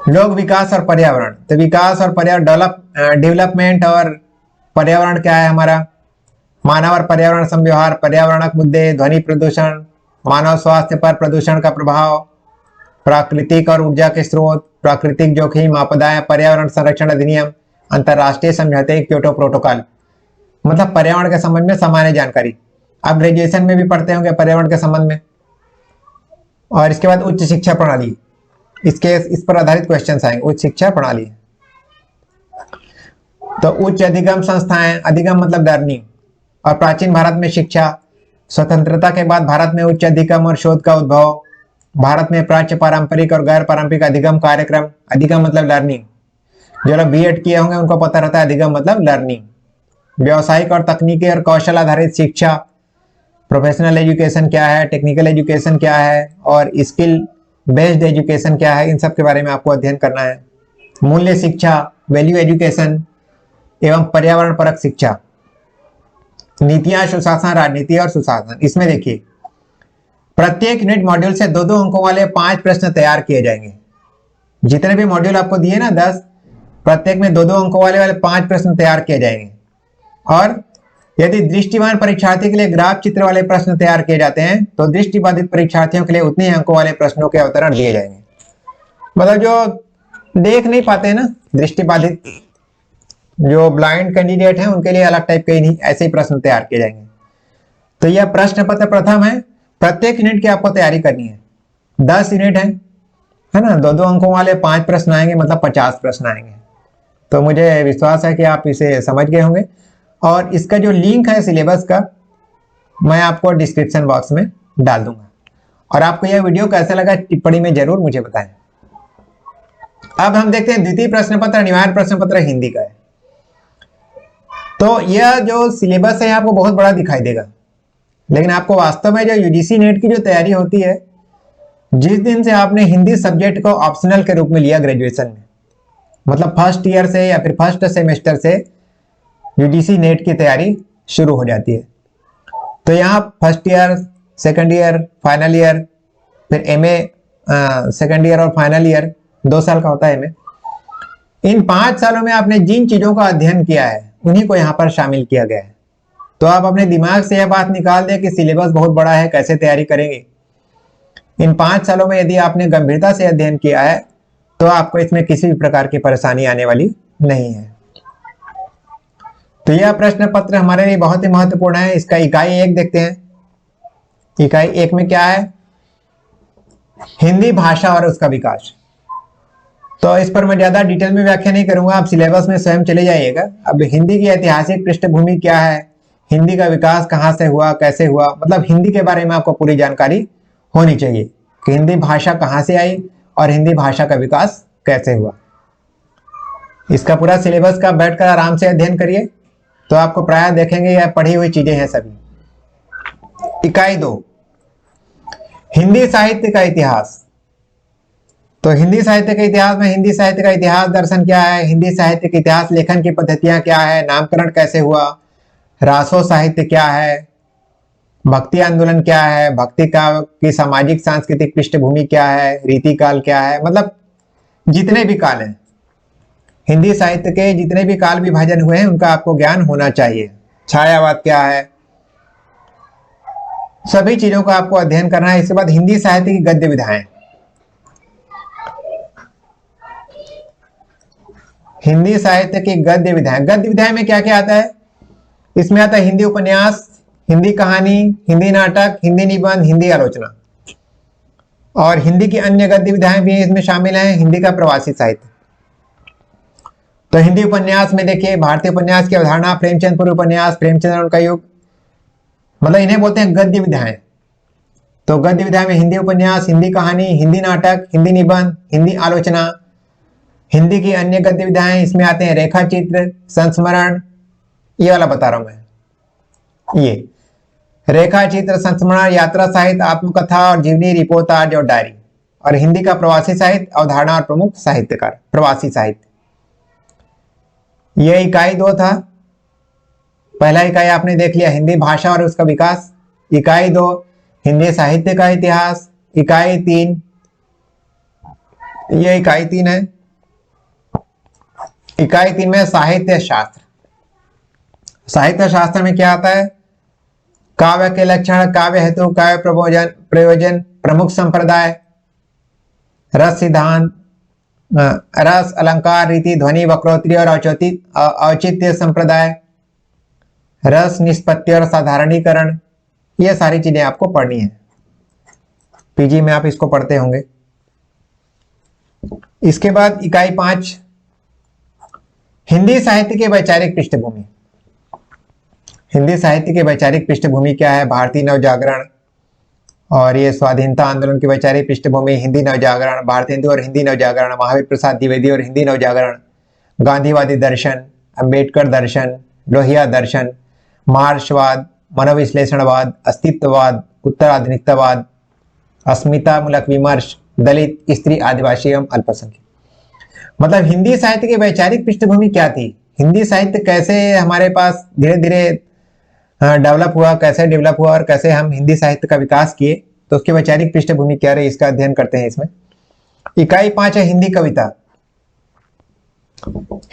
लोक विकास और पर्यावरण। तो विकास और पर्यावरण, डेवलपमेंट और पर्यावरण क्या है हमारा, मानव और पर्यावरण संव्यवहार, पर्यावरणक मुद्दे, ध्वनि प्रदूषण, मानव स्वास्थ्य पर प्रदूषण का प्रभाव, प्राकृतिक और ऊर्जा के स्रोत, प्राकृतिक जोखिम, आपदाएं, पर्यावरण संरक्षण अधिनियम, अंतरराष्ट्रीय समझौते, क्योटो प्रोटोकॉल। मतलब पर्यावरण के संबंध में सामान्य जानकारी, आप ग्रेजुएशन में भी पढ़ते होंगे पर्यावरण के संबंध में। और इसके बाद उच्च शिक्षा प्रणाली, इस पर आधारित क्वेश्चन आएंगे। उच्च शिक्षा प्रणाली, तो उच्च अधिगम संस्थाएं, अधिगम मतलब लर्निंग, और प्राचीन भारत में शिक्षा, स्वतंत्रता के बाद भारत में उच्च अधिगम और शोध का उद्भव, भारत में प्राच्य, पारंपरिक और गैर पारंपरिक अधिगम कार्यक्रम। अधिगम मतलब लर्निंग, जो लोग बीएड किए होंगे उनको पता रहता है अधिगम मतलब लर्निंग। व्यावसायिक और तकनीकी और कौशल आधारित शिक्षा, प्रोफेशनल एजुकेशन क्या है, टेक्निकल एजुकेशन क्या है, और स्किल बेस्ड एजुकेशन क्या है, इन सब के बारे में आपको अध्ययन करना है। मूल्य शिक्षा, वैल्यू एजुकेशन, एवं पर्यावरण परक शिक्षा। नीतियां, सुशासन, राजनीति और सुशासन। इसमें देखिए प्रत्येक यूनिट मॉड्यूल से 2-2 अंकों वाले 5 प्रश्न तैयार किए जाएंगे। जितने भी मॉड्यूल आपको दिए ना 10, प्रत्येक में 2-2 अंकों वाले 5 प्रश्न तैयार किए जाएंगे। और यदि दृष्टिवान परीक्षार्थी के लिए ग्राफ चित्र वाले प्रश्न तैयार किए जाते हैं तो दृष्टिबाधित परीक्षार्थियों के लिए उतने ही अंकों वाले प्रश्नों के अवतरण दिए जाएंगे। मतलब जो देख नहीं पाते ना, दृष्टिबाधित, जो ब्लाइंड कैंडिडेट हैं, उनके लिए अलग टाइप के ऐसे ही प्रश्न तैयार किए जाएंगे। तो यह प्रश्न पत्र प्रथम है। प्रत्येक यूनिट की आपको तैयारी करनी है। 10 यूनिट है ना, 2-2 अंकों वाले 5 प्रश्न आएंगे, मतलब 50 प्रश्न आएंगे। तो मुझे विश्वास है कि आप इसे समझ गए होंगे। और इसका जो लिंक है सिलेबस का, मैं आपको डिस्क्रिप्शन बॉक्स में डाल दूंगा। और आपको यह वीडियो कैसा लगा टिप्पणी में जरूर मुझे बताएं। अब हम देखते हैं द्वितीय प्रश्न पत्र, अनिवार्य प्रश्न पत्र हिंदी का है। तो यह जो सिलेबस है आपको बहुत बड़ा दिखाई देगा, लेकिन आपको वास्तव में जो यूजीसी नेट की जो तैयारी होती है, जिस दिन से आपने हिंदी सब्जेक्ट को ऑप्शनल के रूप में लिया ग्रेजुएशन में, मतलब फर्स्ट ईयर से या फिर फर्स्ट सेमेस्टर से यूजीसी नेट की तैयारी शुरू हो जाती है। तो यहाँ first year, second year, final year, फिर एमए सेकंड ईयर और फाइनल ईयर 2 साल का होता है एमए। इन 5 सालों में आपने जिन चीजों का अध्ययन किया है उन्हीं को यहाँ पर शामिल किया गया है। तो आप अपने दिमाग से यह बात निकाल दें कि सिलेबस बहुत बड़ा है, कैसे तैयारी करेंगे। इन 5 सालों में यदि आपने गंभीरता से अध्ययन किया है तो आपको इसमें किसी भी प्रकार की परेशानी आने वाली नहीं है। तो यह प्रश्न पत्र हमारे लिए बहुत ही महत्वपूर्ण है। इसका इकाई 1 देखते हैं। इकाई 1 में क्या है? हिंदी भाषा और उसका विकास। तो इस पर मैं ज्यादा डिटेल में व्याख्या नहीं करूंगा, आप सिलेबस में स्वयं चले जाइएगा। अब हिंदी की ऐतिहासिक पृष्ठभूमि क्या है, हिंदी का विकास कहां से हुआ, कैसे हुआ, मतलब हिंदी के बारे में आपको पूरी जानकारी होनी चाहिए कि हिंदी भाषा कहां से आई और हिंदी भाषा का विकास कैसे हुआ। इसका पूरा सिलेबस का बैठकर आराम से अध्ययन करिए तो आपको प्रायः देखेंगे यह पढ़ी हुई चीजें हैं सभी। इकाई 2, हिंदी साहित्य का इतिहास। तो हिंदी साहित्य के इतिहास में हिंदी साहित्य का इतिहास दर्शन क्या है, हिंदी साहित्य के इतिहास लेखन की पद्धतियां क्या है, नामकरण कैसे हुआ, रासो साहित्य क्या है, भक्ति आंदोलन क्या है, भक्ति काव्य की सामाजिक सांस्कृतिक पृष्ठभूमि क्या है, रीति काल क्या है, मतलब जितने भी काल हैं हिंदी साहित्य के, जितने भी काल विभाजन हुए हैं उनका आपको ज्ञान होना चाहिए। छायावाद क्या है, सभी चीजों का आपको अध्ययन करना है। इसके बाद हिंदी साहित्य की गद्य विधाएं। हिंदी साहित्य की गद्य विधाएं। गद्य विधाएं में क्या क्या आता है? इसमें आता है हिंदी उपन्यास, हिंदी कहानी, हिंदी नाटक, हिंदी निबंध, हिंदी आलोचना, और हिंदी की अन्य गद्य विधाएं भी इसमें शामिल हैं। हिंदी का प्रवासी साहित्य। तो हिंदी उपन्यास में देखिए, भारतीय उपन्यास की अवधारणा, प्रेमचंद उपन्यास, प्रेमचंद और उनका युग, मतलब इन्हें बोलते हैं गद्य विधाएं। तो गद्य विधाएं में हिंदी उपन्यास, हिंदी कहानी, हिंदी नाटक, हिंदी निबंध, हिंदी आलोचना। हिंदी की अन्य गद्य विधाएं इसमें आते हैं रेखा चित्र, संस्मरण, ये वाला बता रहा हूं मैं, ये रेखा चित्र, संस्मरण, यात्रा साहित्य, आत्मकथा और जीवनी, रिपोर्टाज और डायरी। और हिंदी का प्रवासी साहित्य, अवधारणा और प्रमुख साहित्यकार, प्रवासी साहित्य। यह इकाई 2 था। पहला इकाई आपने देख लिया हिंदी भाषा और उसका विकास। इकाई 2 हिंदी साहित्य का इतिहास। इकाई 3, यह इकाई 3 है। इकाई 3 में साहित्य शास्त्र। साहित्य शास्त्र में क्या आता है? काव्य के लक्षण, काव्य हेतु, काव्य प्रयोजन, प्रमुख संप्रदाय, रस सिद्धांत, रस, अलंकार, रीति, ध्वनि, वक्रोत्तरी और औचित्य संप्रदाय, रस, निष्पत्ति और साधारणीकरण, ये सारी चीजें आपको पढ़नी है। पीजी में आप इसको पढ़ते होंगे। इसके बाद इकाई 5, हिंदी साहित्य के वैचारिक पृष्ठभूमि। हिंदी साहित्य की वैचारिक पृष्ठभूमि क्या है? भारतीय नवजागरण और ये स्वाधीनता आंदोलन की वैचारिक पृष्ठभूमि, हिंदी नवजागरण, भारतीय हिंदू और हिंदी नवजागरण, महावीर प्रसाद द्विवेदी और हिंदी नवजागरण, गांधीवादी दर्शन, अंबेडकर दर्शन, लोहिया दर्शन, मार्क्सवाद, मनोविश्लेषणवाद, अस्तित्ववाद, उत्तराधुनिकतावाद, अस्मितामूलक विमर्श, दलित, स्त्री, आदिवासी एवं अल्पसंख्यक। मतलब हिंदी साहित्य की वैचारिक पृष्ठभूमि क्या थी, हिंदी साहित्य कैसे हमारे पास धीरे धीरे डेवलप हुआ, कैसे डेवलप हुआ और कैसे हम हिंदी साहित्य का विकास किए, तो उसकी वैचारिक पृष्ठभूमि क्या रही, इसका अध्ययन करते हैं इसमें। इकाई 5 है हिंदी कविता।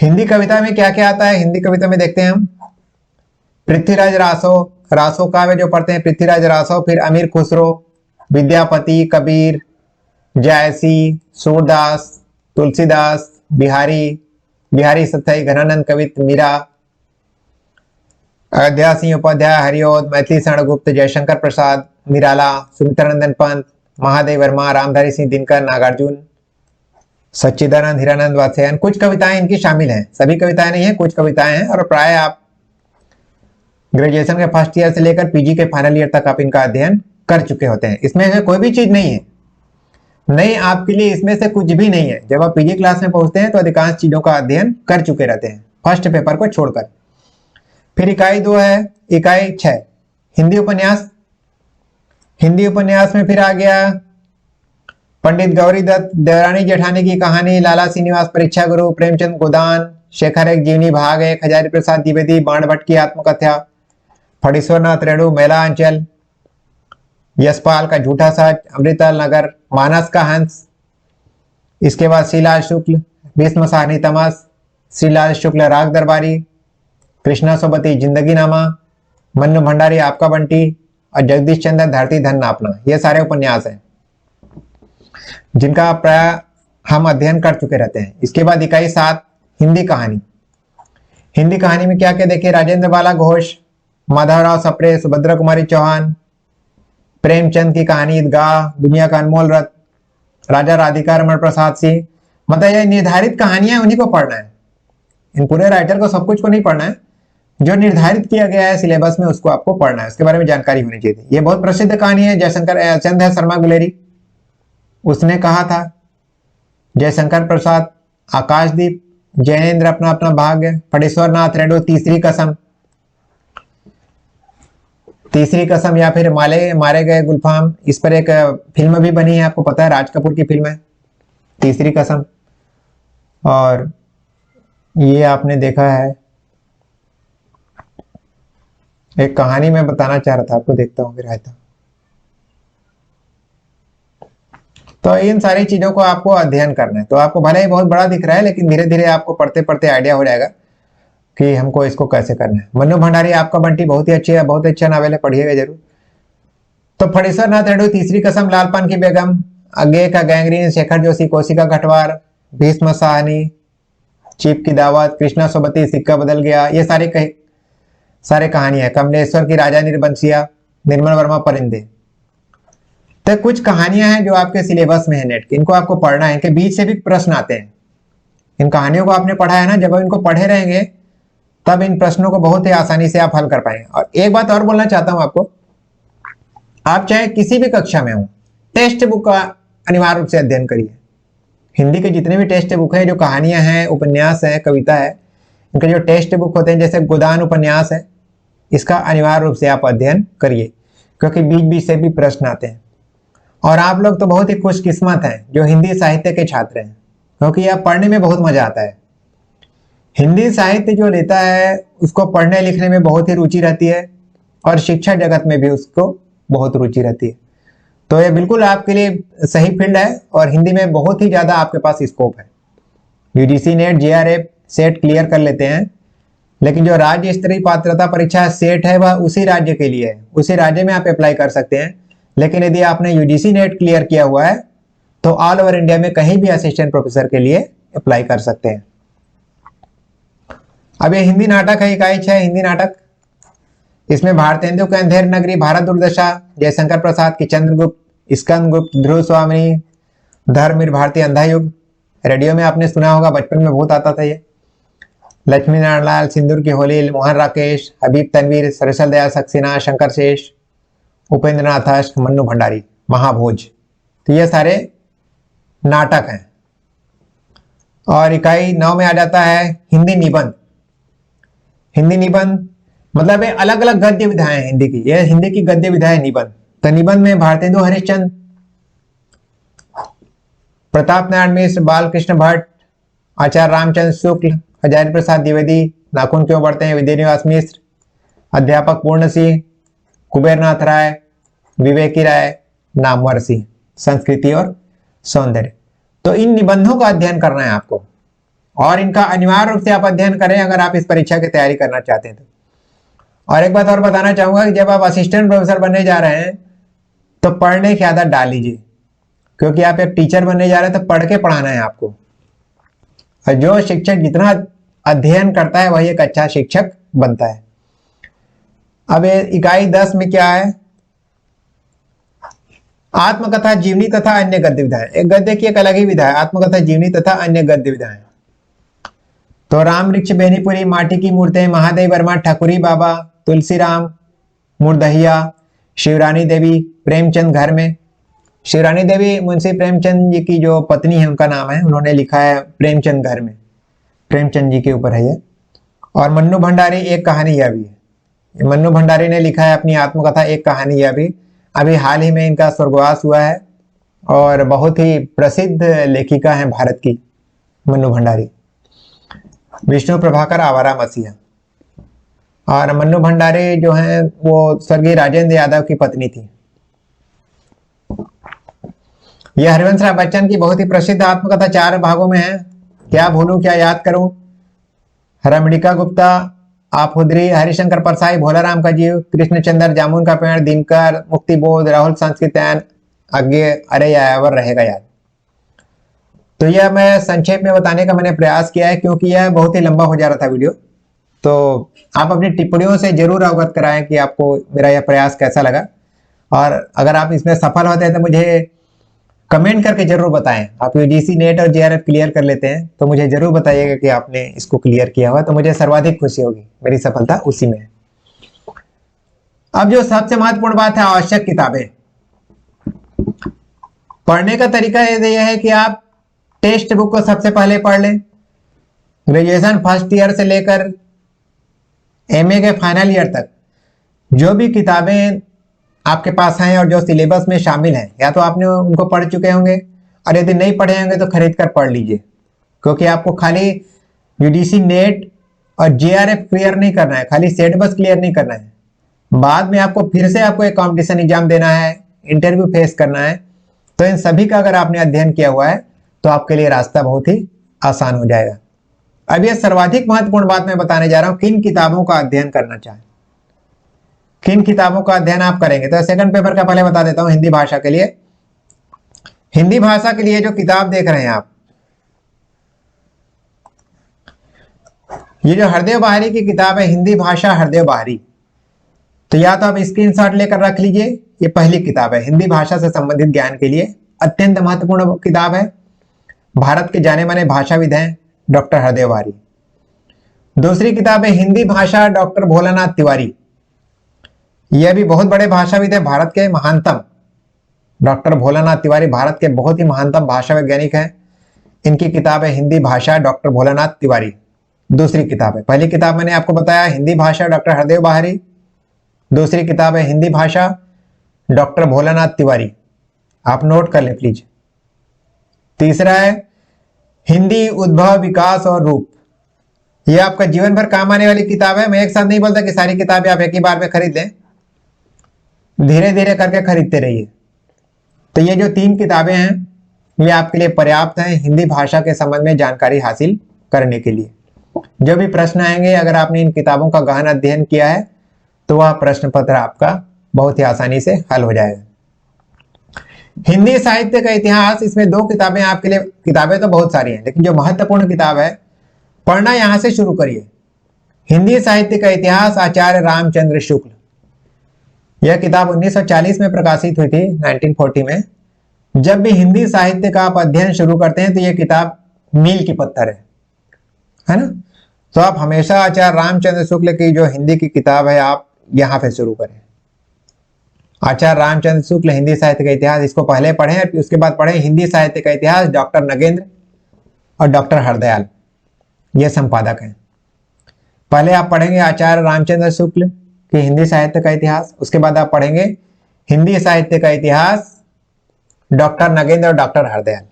हिंदी कविता में क्या क्या आता है? हिंदी कविता में देखते हैं हम पृथ्वीराज रासो, रासो काव्य जो पढ़ते हैं, पृथ्वीराज रासो, फिर अमीर खुसरो, विद्यापति, कबीर, जायसी, सूरदास, तुलसीदास, बिहारी सत्याई, घनानंद कवित, मीरा, अयोध्या सिंह उपाध्याय, हरिओद, मैथिली शरणगुप्त, जयशंकर प्रसाद, निराला, सुमित्रानंदन पंत, महादेव वर्मा, रामधारी सिंह दिनकर, नागार्जुन, सच्चिदानंद, हीरानंद वात्स्यायन। कुछ कविताएं इनकी शामिल हैं, सभी कविताएं नहीं है, कुछ कविताएं हैं। और प्राय आप ग्रेजुएशन के फर्स्ट ईयर से लेकर पीजी के फाइनल ईयर तक आप इनका अध्ययन कर चुके होते हैं। इसमें से कोई भी चीज नहीं है नहीं, आपके लिए इसमें से कुछ भी नहीं है। जब आप पीजी क्लास में पहुंचते हैं तो अधिकांश चीजों का अध्ययन कर चुके रहते हैं, फर्स्ट पेपर को छोड़कर। फिर इकाई 2 है, इकाई 6 हिंदी उपन्यास। हिंदी उपन्यास में फिर आ गया पंडित गौरी दत्त, देवरानी जेठानी की कहानी, लाला श्रीनिवास, परीक्षा गुरु, प्रेमचंद गोदान, शेखर एक जीवनी भाग 1, हजारी प्रसाद द्विवेदी बाण भट्ट की आत्मकथा, फणीश्वरनाथ रेणु मेला अंचल, यशपाल का झूठा सच, अमृतलाल नगर, मानस का हंस, इसके बाद श्रीलाल शुक्ल भीष्म साहनी तमस, श्रीलाल शुक्ल राग दरबारी, कृष्णा सोबती जिंदगी नामा, मन्नू भंडारी आपका बंटी और जगदीश चंद्र धरती धन नापना। ये सारे उपन्यास हैं जिनका प्राय हम अध्ययन कर चुके रहते हैं। इसके बाद इकाई 7 हिंदी कहानी। हिंदी कहानी में क्या क्या देखिए, राजेंद्र बाला घोष, माधवराव सप्रे, सुभद्रा कुमारी चौहान, प्रेमचंद की कहानी ईदगाह, दुनिया का अनमोल रत्न, राजा राधिका रमण प्रसाद सिंह। मतलब ये निर्धारित कहानियां उन्हीं को पढ़ना है, इन पूरे राइटर को सब कुछ को नहीं पढ़ना है, जो निर्धारित किया गया है सिलेबस में उसको आपको पढ़ना है, उसके बारे में जानकारी होनी चाहिए। ये बहुत प्रसिद्ध कहानी है, जयशंकर चंद्र शर्मा गुलेरी उसने कहा था, जयशंकर प्रसाद आकाशदीप, जैनेन्द्र अपना अपना भाग्य, फणीश्वरनाथ रेणु तीसरी कसम या फिर मारे गए गुलफाम। इस पर एक फिल्म भी बनी है, आपको पता है, राज कपूर की फिल्म है तीसरी कसम। और ये आपने देखा है, एक कहानी मैं बताना चाह रहा था आपको, देखता हूँ फिर आता। तो इन सारी चीजों को आपको अध्ययन करना है। तो आपको भले ही बहुत बड़ा दिख रहा है, लेकिन धीरे धीरे आपको पढ़ते पढ़ते आइडिया हो जाएगा कि हमको इसको कैसे करना है। मन्नू भंडारी आपका बंटी बहुत ही अच्छी है, बहुत अच्छा नावल है, पढ़िएगा जरूर। तो फणीश्वरनाथ रेणु तीसरी कसम, लालपान की बेगम, अज्ञे का गैंग्रीन, शेखर जोशी कोशिका घटवार, भीष्म साहनी, चीप की दावत, कृष्णा सोबती सिक्का बदल गया, ये सारे कहानियां। कमलेश्वर की राजा निर्बंसिया, निर्मल वर्मा परिंदे। तो कुछ कहानियां हैं जो आपके सिलेबस में है नेट की, इनको आपको पढ़ना है, इनके बीच से भी प्रश्न आते हैं। इन कहानियों को आपने पढ़ा है ना, जब आप इनको पढ़े रहेंगे तब इन प्रश्नों को बहुत ही आसानी से आप हल कर पाएंगे। और एक बात और बोलना चाहता हूं आपको, आप चाहे किसी भी कक्षा में हो, टेक्स्ट बुक का अनिवार्य रूप से अध्ययन करिए। हिंदी के जितने भी टेक्स्ट बुक है, जो कहानियां हैं, उपन्यास है, कविता है, इनके जो टेक्स्ट बुक होते हैं, जैसे गोदान उपन्यास है, इसका अनिवार्य रूप से आप अध्ययन करिए, क्योंकि बीच बीच से भी प्रश्न आते हैं। और आप लोग तो बहुत ही खुशकिस्मत हैं जो हिंदी साहित्य के छात्र हैं, क्योंकि यह पढ़ने में बहुत मजा आता है। हिंदी साहित्य जो लेता है उसको पढ़ने लिखने में बहुत ही रुचि रहती है, और शिक्षा जगत में भी उसको बहुत रुचि रहती है। तो ये बिल्कुल आपके लिए सही फील्ड है, और हिंदी में बहुत ही ज्यादा आपके पास स्कोप है। UGC NET JRF set clear कर लेते हैं, लेकिन जो राज्य स्तरीय पात्रता परीक्षा सेट है वह उसी राज्य के लिए है, उसी राज्य में आप अप्लाई कर सकते हैं। लेकिन यदि आपने यूजीसी नेट क्लियर किया हुआ है तो ऑल ओवर इंडिया में कहीं भी असिस्टेंट प्रोफेसर के लिए अप्लाई कर सकते हैं। अब ये हिंदी नाटक है, इकाई 6 हिंदी नाटक। इसमें भारतेंदु के अंधेर नगरी, भारत दुर्दशा, जयशंकर प्रसाद की चंद्रगुप्त, स्कंद गुप्त, ध्रुव स्वामी, धर्मवीर भारती अंधा युग। रेडियो में आपने सुना होगा, बचपन में बहुत आता था ये। लक्ष्मी नारायण लाल, सिंदूर की होली, मोहन राकेश, हबीब तनवीर, सरसल दयाल सक्सेना, शंकर शेष, उपेंद्र नाथ अष्ट, मन्नू भंडारी, महाभोज। तो ये सारे नाटक हैं। और इकाई 9 में आ जाता है हिंदी निबंध। हिंदी निबंध मतलब ये अलग अलग गद्य विधाएं हैं हिंदी की, ये हिंदी की गद्य विधा है निबंध। तो निबंध में भारतेंदु हरिश्चंद्र, प्रताप नारायण मिश्र, बालकृष्ण भट्ट, आचार्य रामचंद्र शुक्ल, हजारी प्रसाद द्विवेदी, नाखून क्यों बढ़ते हैं, विद्यानिवास मिश्र, अध्यापक पूर्ण सिंह, कुबेरनाथ राय, विवेकी राय, नामवर सिंह, संस्कृति और सौंदर्य। तो इन निबंधों का अध्ययन करना है आपको, और इनका अनिवार्य रूप से आप अध्ययन करें अगर आप इस परीक्षा की तैयारी करना चाहते हैं तो। और एक बात और बताना चाहूंगा कि जब आप असिस्टेंट प्रोफेसर बनने जा रहे हैं तो पढ़ने की आदत डाल लीजिए, क्योंकि आप एक टीचर बनने जा रहे हैं तो पढ़ के पढ़ाना है आपको। और जो शिक्षक जितना अध्ययन करता है वही एक अच्छा शिक्षक बनता है। अब इकाई 10 में क्या है, आत्मकथा जीवनी तथा अन्य गद्य विधाएं। एक गद्य की एक अलग ही विधा है, आत्मकथा जीवनी तथा अन्य गद्य विधाएं। तो राम वृक्ष बेनीपुरी, माटी की मूर्तें, महादेव वर्मा, ठाकुरी बाबा, तुलसीराम मुरदहिया, शिवरानी देवी, प्रेमचंद घर में। शिवरानी देवी मुंशी प्रेमचंद जी की जो पत्नी है उनका नाम है, उन्होंने लिखा है प्रेमचंद घर में, प्रेमचंद जी के ऊपर है ये। और मन्नू भंडारी एक कहानी यह भी है, मन्नू भंडारी ने लिखा है अपनी आत्मकथा एक कहानी यह भी। अभी हाल ही में इनका स्वर्गवास हुआ है, और बहुत ही प्रसिद्ध लेखिका हैं भारत की मन्नू भंडारी। विष्णु प्रभाकर आवारा मसीहा। और मन्नू भंडारे जो हैं वो स्वर्गीय राजेंद्र यादव की पत्नी थी। यह हरिवंश राय बच्चन की बहुत ही प्रसिद्ध आत्मकथा 4 भागों में है। क्या भूलूं क्या याद करूं, रमणिका गुप्ता, आफुद्री, हरिशंकर परसाई, भोलाराम का जीव, कृष्णचंद्र, जामुन का पेड़, दिनकर, मुक्तिबोध, राहुल संस्कृत्यायन, आगे अरे यायावर रहेगा याद। तो यह मैं संक्षेप में बताने का मैंने प्रयास किया है क्योंकि यह बहुत ही लंबा हो जा रहा था वीडियो। तो आप अपनी टिप्पणियों से जरूर अवगत कराएं कि आपको मेरा यह प्रयास कैसा लगा, और अगर आप इसमें सफल होते हैं तो मुझे कमेंट करके जरूर बताएं। आप यूजीसी नेट और जेआरएफ क्लियर कर लेते हैं तो मुझे जरूर बताइएगा कि आपने इसको क्लियर किया हुआ, तो मुझे सर्वाधिक खुशी होगी, मेरी सफलता उसी में है। अब जो सबसे महत्वपूर्ण बात है, आवश्यक किताबें। पढ़ने का तरीका यह है कि आप टेक्स्ट बुक को सबसे पहले पढ़ लें। ग्रेजुएशन फर्स्ट ईयर से लेकर एमए के फाइनल ईयर तक जो भी किताबें आपके पास हैं और जो सिलेबस में शामिल हैं, या तो आपने उनको पढ़ चुके होंगे, और यदि नहीं पढ़े होंगे तो खरीद कर पढ़ लीजिए, क्योंकि आपको खाली यूजीसी नेट और जेआरएफ क्लियर नहीं करना है, खाली सिलेबस क्लियर नहीं करना है, बाद में आपको फिर से आपको एक कॉम्पिटिशन एग्जाम देना है, इंटरव्यू फेस करना है। तो इन सभी का अगर आपने अध्ययन किया हुआ है तो आपके लिए रास्ता बहुत ही आसान हो जाएगा। अब यह सर्वाधिक महत्वपूर्ण बात मैं बताने जा रहा हूं, किन किताबों का अध्ययन करना चाहें, किन किताबों का अध्ययन आप करेंगे। तो सेकंड पेपर का पहले बता देता हूं। हिंदी भाषा के लिए, हिंदी भाषा के लिए जो किताब देख रहे हैं आप, ये जो हरदेव बाहरी की किताब है, हिंदी भाषा हरदेव बाहरी, तो या तो आप स्क्रीनशॉट लेकर रख लीजिए। ये पहली किताब है हिंदी भाषा से संबंधित ज्ञान के लिए, अत्यंत महत्वपूर्ण किताब है। भारत के जाने माने भाषाविद हैं डॉक्टर हरदेव बाहरी। दूसरी किताब है हिंदी भाषा डॉक्टर भोलानाथ तिवारी। यह भी बहुत बड़े भाषाविद है, भारत के महानतम। डॉक्टर भोलानाथ तिवारी भारत के बहुत ही महानतम भाषा वैज्ञानिक हैं। इनकी किताब है हिंदी भाषा डॉक्टर भोलानाथ तिवारी, दूसरी किताब है। पहली किताब मैंने आपको बताया हिंदी भाषा डॉक्टर हरदेव बाहरी, दूसरी किताब है हिंदी भाषा डॉक्टर भोलानाथ तिवारी, आप नोट कर लें प्लीज। तीसरा है हिंदी उद्भव विकास और रूप। यह आपका जीवन भर काम आने वाली किताब है। मैं एक साथ नहीं बोलता कि सारी किताबें आप एक ही बार में खरीद लें, धीरे धीरे करके खरीदते रहिए। तो ये जो 3 किताबें हैं ये आपके लिए पर्याप्त हैं हिंदी भाषा के संबंध में जानकारी हासिल करने के लिए। जो भी प्रश्न आएंगे, अगर आपने इन किताबों का गहन अध्ययन किया है तो वह प्रश्न पत्र आपका बहुत ही आसानी से हल हो जाएगा। हिंदी साहित्य का इतिहास, इसमें 2 किताबें आपके लिए, किताबें तो बहुत सारी हैं लेकिन जो महत्वपूर्ण किताब है, पढ़ना यहां से शुरू करिए। हिंदी साहित्य का इतिहास, आचार्य रामचंद्र शुक्ल। यह किताब 1940 में प्रकाशित हुई थी, 1940 में। जब भी हिंदी साहित्य का आप अध्ययन शुरू करते हैं तो यह किताब मील की पत्थर है ना। तो आप हमेशा आचार्य रामचंद्र शुक्ल की जो हिंदी की किताब है आप यहां से शुरू करें। आचार्य रामचंद्र शुक्ल हिंदी साहित्य का इतिहास, इसको पहले पढ़ें और उसके बाद पढ़ें हिंदी साहित्य का इतिहास, डॉक्टर नगेंद्र और डॉक्टर हरदयाल, ये संपादक हैं। पहले आप पढ़ेंगे आचार्य रामचंद्र शुक्ल की हिंदी साहित्य का इतिहास, उसके बाद आप पढ़ेंगे हिंदी साहित्य का इतिहास डॉक्टर नगेंद्र और डॉक्टर हरदयाल।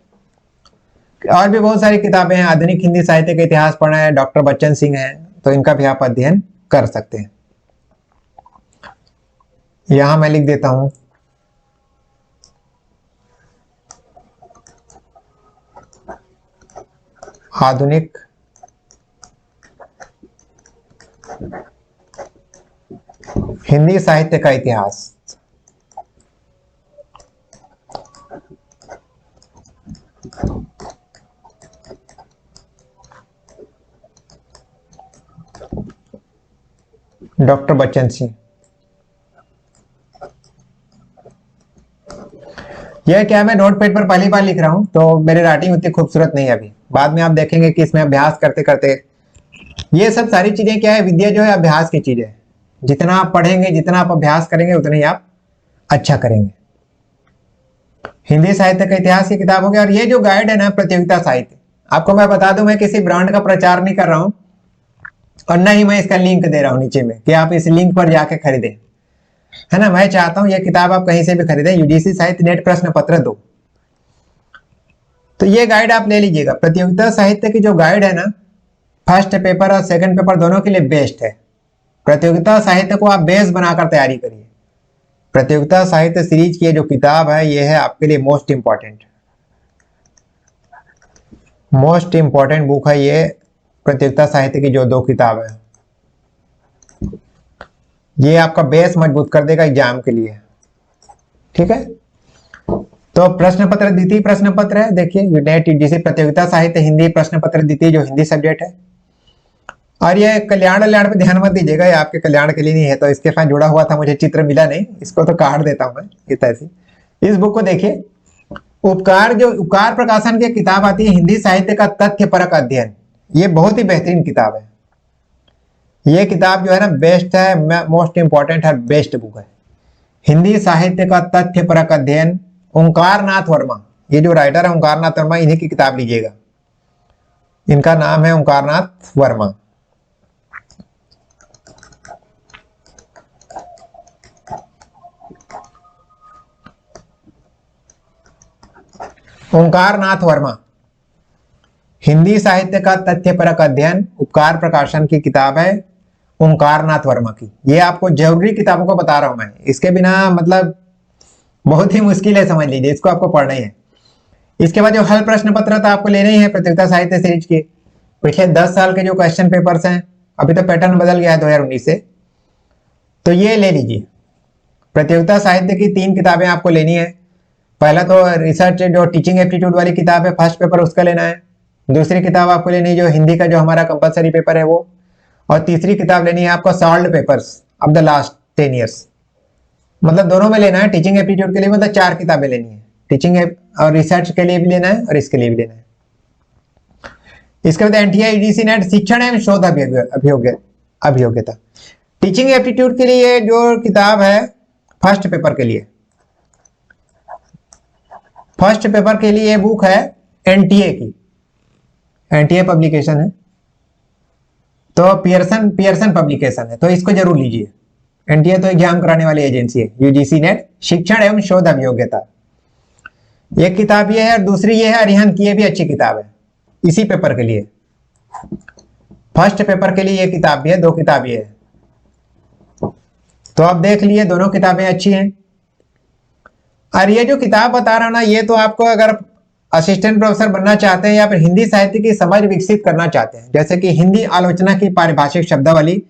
और भी बहुत सारी किताबें हैं, आधुनिक हिंदी साहित्य का इतिहास पढ़ना है, डॉक्टर बच्चन सिंह हैं, तो इनका भी आप अध्ययन कर सकते हैं। यहां मैं लिख देता हूं आधुनिक हिंदी साहित्य का इतिहास। डॉक्टर बच्चन सिंह। यह क्या, मैं नोटपैड पर पहली बार लिख रहा हूं तो मेरी राइटिंग उतनी खूबसूरत नहीं है अभी, बाद में आप देखेंगे कि इसमें अभ्यास करते करते, ये सब सारी चीजें क्या है, विद्या जो है अभ्यास की चीज है। जितना आप पढ़ेंगे, जितना आप अभ्यास करेंगे, उतना ही आप अच्छा करेंगे। हिंदी साहित्य का इतिहास की किताब हो गया। और ये जो गाइड है ना प्रतियोगिता साहित्य, आपको मैं बता दूं, मैं किसी ब्रांड का प्रचार नहीं कर रहा हूं और न ही मैं इसका लिंक दे रहा हूं नीचे में कि आप इस लिंक पर जाके खरीदें, है ना। मैं चाहता हूं यह किताब आप कहीं से भी खरीदें, यूजीसी साहित्य नेट प्रश्न पत्र 2। तो ये गाइड आप ले लीजिएगा। प्रतियोगिता साहित्य की जो गाइड है ना, फर्स्ट पेपर और सेकंड पेपर दोनों के लिए बेस्ट है। प्रतियोगिता साहित्य को आप बेस बनाकर तैयारी करिए। प्रतियोगिता साहित्य सीरीज की जो किताब है ये है आपके लिए मोस्ट इंपॉर्टेंट बुक है ये। प्रतियोगिता साहित्य की जो 2 किताब है ये आपका बेस मजबूत कर देगा एग्जाम के लिए। ठीक है, तो प्रश्न पत्र द्वितीय प्रश्न पत्र है, देखिए नेट यूजीसी प्रतियोगिता साहित्य हिंदी प्रश्न पत्र द्वितीय जो हिंदी सब्जेक्ट है। और ये कल्याण पे ध्यान मत दीजिएगा, ये आपके कल्याण के लिए नहीं है। तो इसके साथ जुड़ा हुआ था, मुझे चित्र मिला नहीं, इसको तो काट देता हूं मैं इस तरह से। इस बुक को देखिए, उपकार प्रकाशन की किताब आती है हिंदी साहित्य का तथ्यपरक अध्ययन। ये बहुत ही बेहतरीन किताब है। ये किताब जो है ना बेस्ट है, मोस्ट इंपॉर्टेंट है, बेस्ट बुक है। हिंदी साहित्य का तथ्यपरक अध्ययन, ओंकारनाथ वर्मा, ये जो राइटर है ओंकारनाथ वर्मा, इन्हीं की किताब लीजिएगा। इनका नाम है ओंकारनाथ वर्मा। ओंकारनाथ वर्मा, हिंदी साहित्य का तथ्यपरक अध्ययन, उपकार प्रकाशन की किताब है ओंकारनाथ वर्मा की। ये आपको जरूरी किताबों को बता रहा हूं मैं, इसके बिना मतलब बहुत ही मुश्किल है, समझ लीजिए, इसको आपको पढ़ना ही है। इसके बाद जो हल प्रश्न पत्र था आपको लेने ही है प्रतियोगिता साहित्य सीरीज के। पिछले 10 साल के जो क्वेश्चन पेपर्स हैं, अभी तो पैटर्न बदल गया है 2019 से, तो ये ले लीजिए। प्रतियोगिता साहित्य की 3 किताबें आपको लेनी है। पहला तो रिसर्च जो टीचिंग एप्टीट्यूड वाली किताब है, फर्स्ट पेपर उसका लेना है। दूसरी किताब आपको लेनी है जो हिंदी का जो हमारा कंपलसरी पेपर है वो। और तीसरी किताब लेनी है आपको solved papers of the last 10 years. मतलब दोनों में लेना है, टीचिंग एप्टीट्यूड के लिए मतलब 4 किताबें लेनी है, टीचिंग और रिसर्च के लिए भी लेना है और इसके लिए भी लेना है। इसके बाद एनटीए यूजीसी नेट शिक्षण एवं शोध अभियोग्यता। टीचिंग एप्टीट्यूड के लिए जो किताब है फर्स्ट पेपर के लिए, फर्स्ट पेपर के लिए बुक है एनटीए की, एनटीए पब्लिकेशन है, तो पियर्सन पब्लिकेशन है, तो इसको जरूर लीजिए। एनटीए तो एग्जाम कराने वाली एजेंसी है, यूजीसी नेट शिक्षण एवं शोध अभियोग्यता। एक किताब ये है और दूसरी ये है अरिहंत की, ये भी अच्छी किताब है इसी पेपर के लिए। फर्स्ट पेपर के लिए ये किताब भी है, 2 किताब ये है, तो आप देख लिए दोनों किताबें अच्छी हैं। और ये जो किताब बता रहा हूं ना, ये तो आपको अगर असिस्टेंट प्रोफेसर बनना चाहते हैं या फिर हिंदी साहित्य की समझ विकसित करना चाहते हैं, जैसे कि हिंदी आलोचना की पारिभाषिक शब्दावली,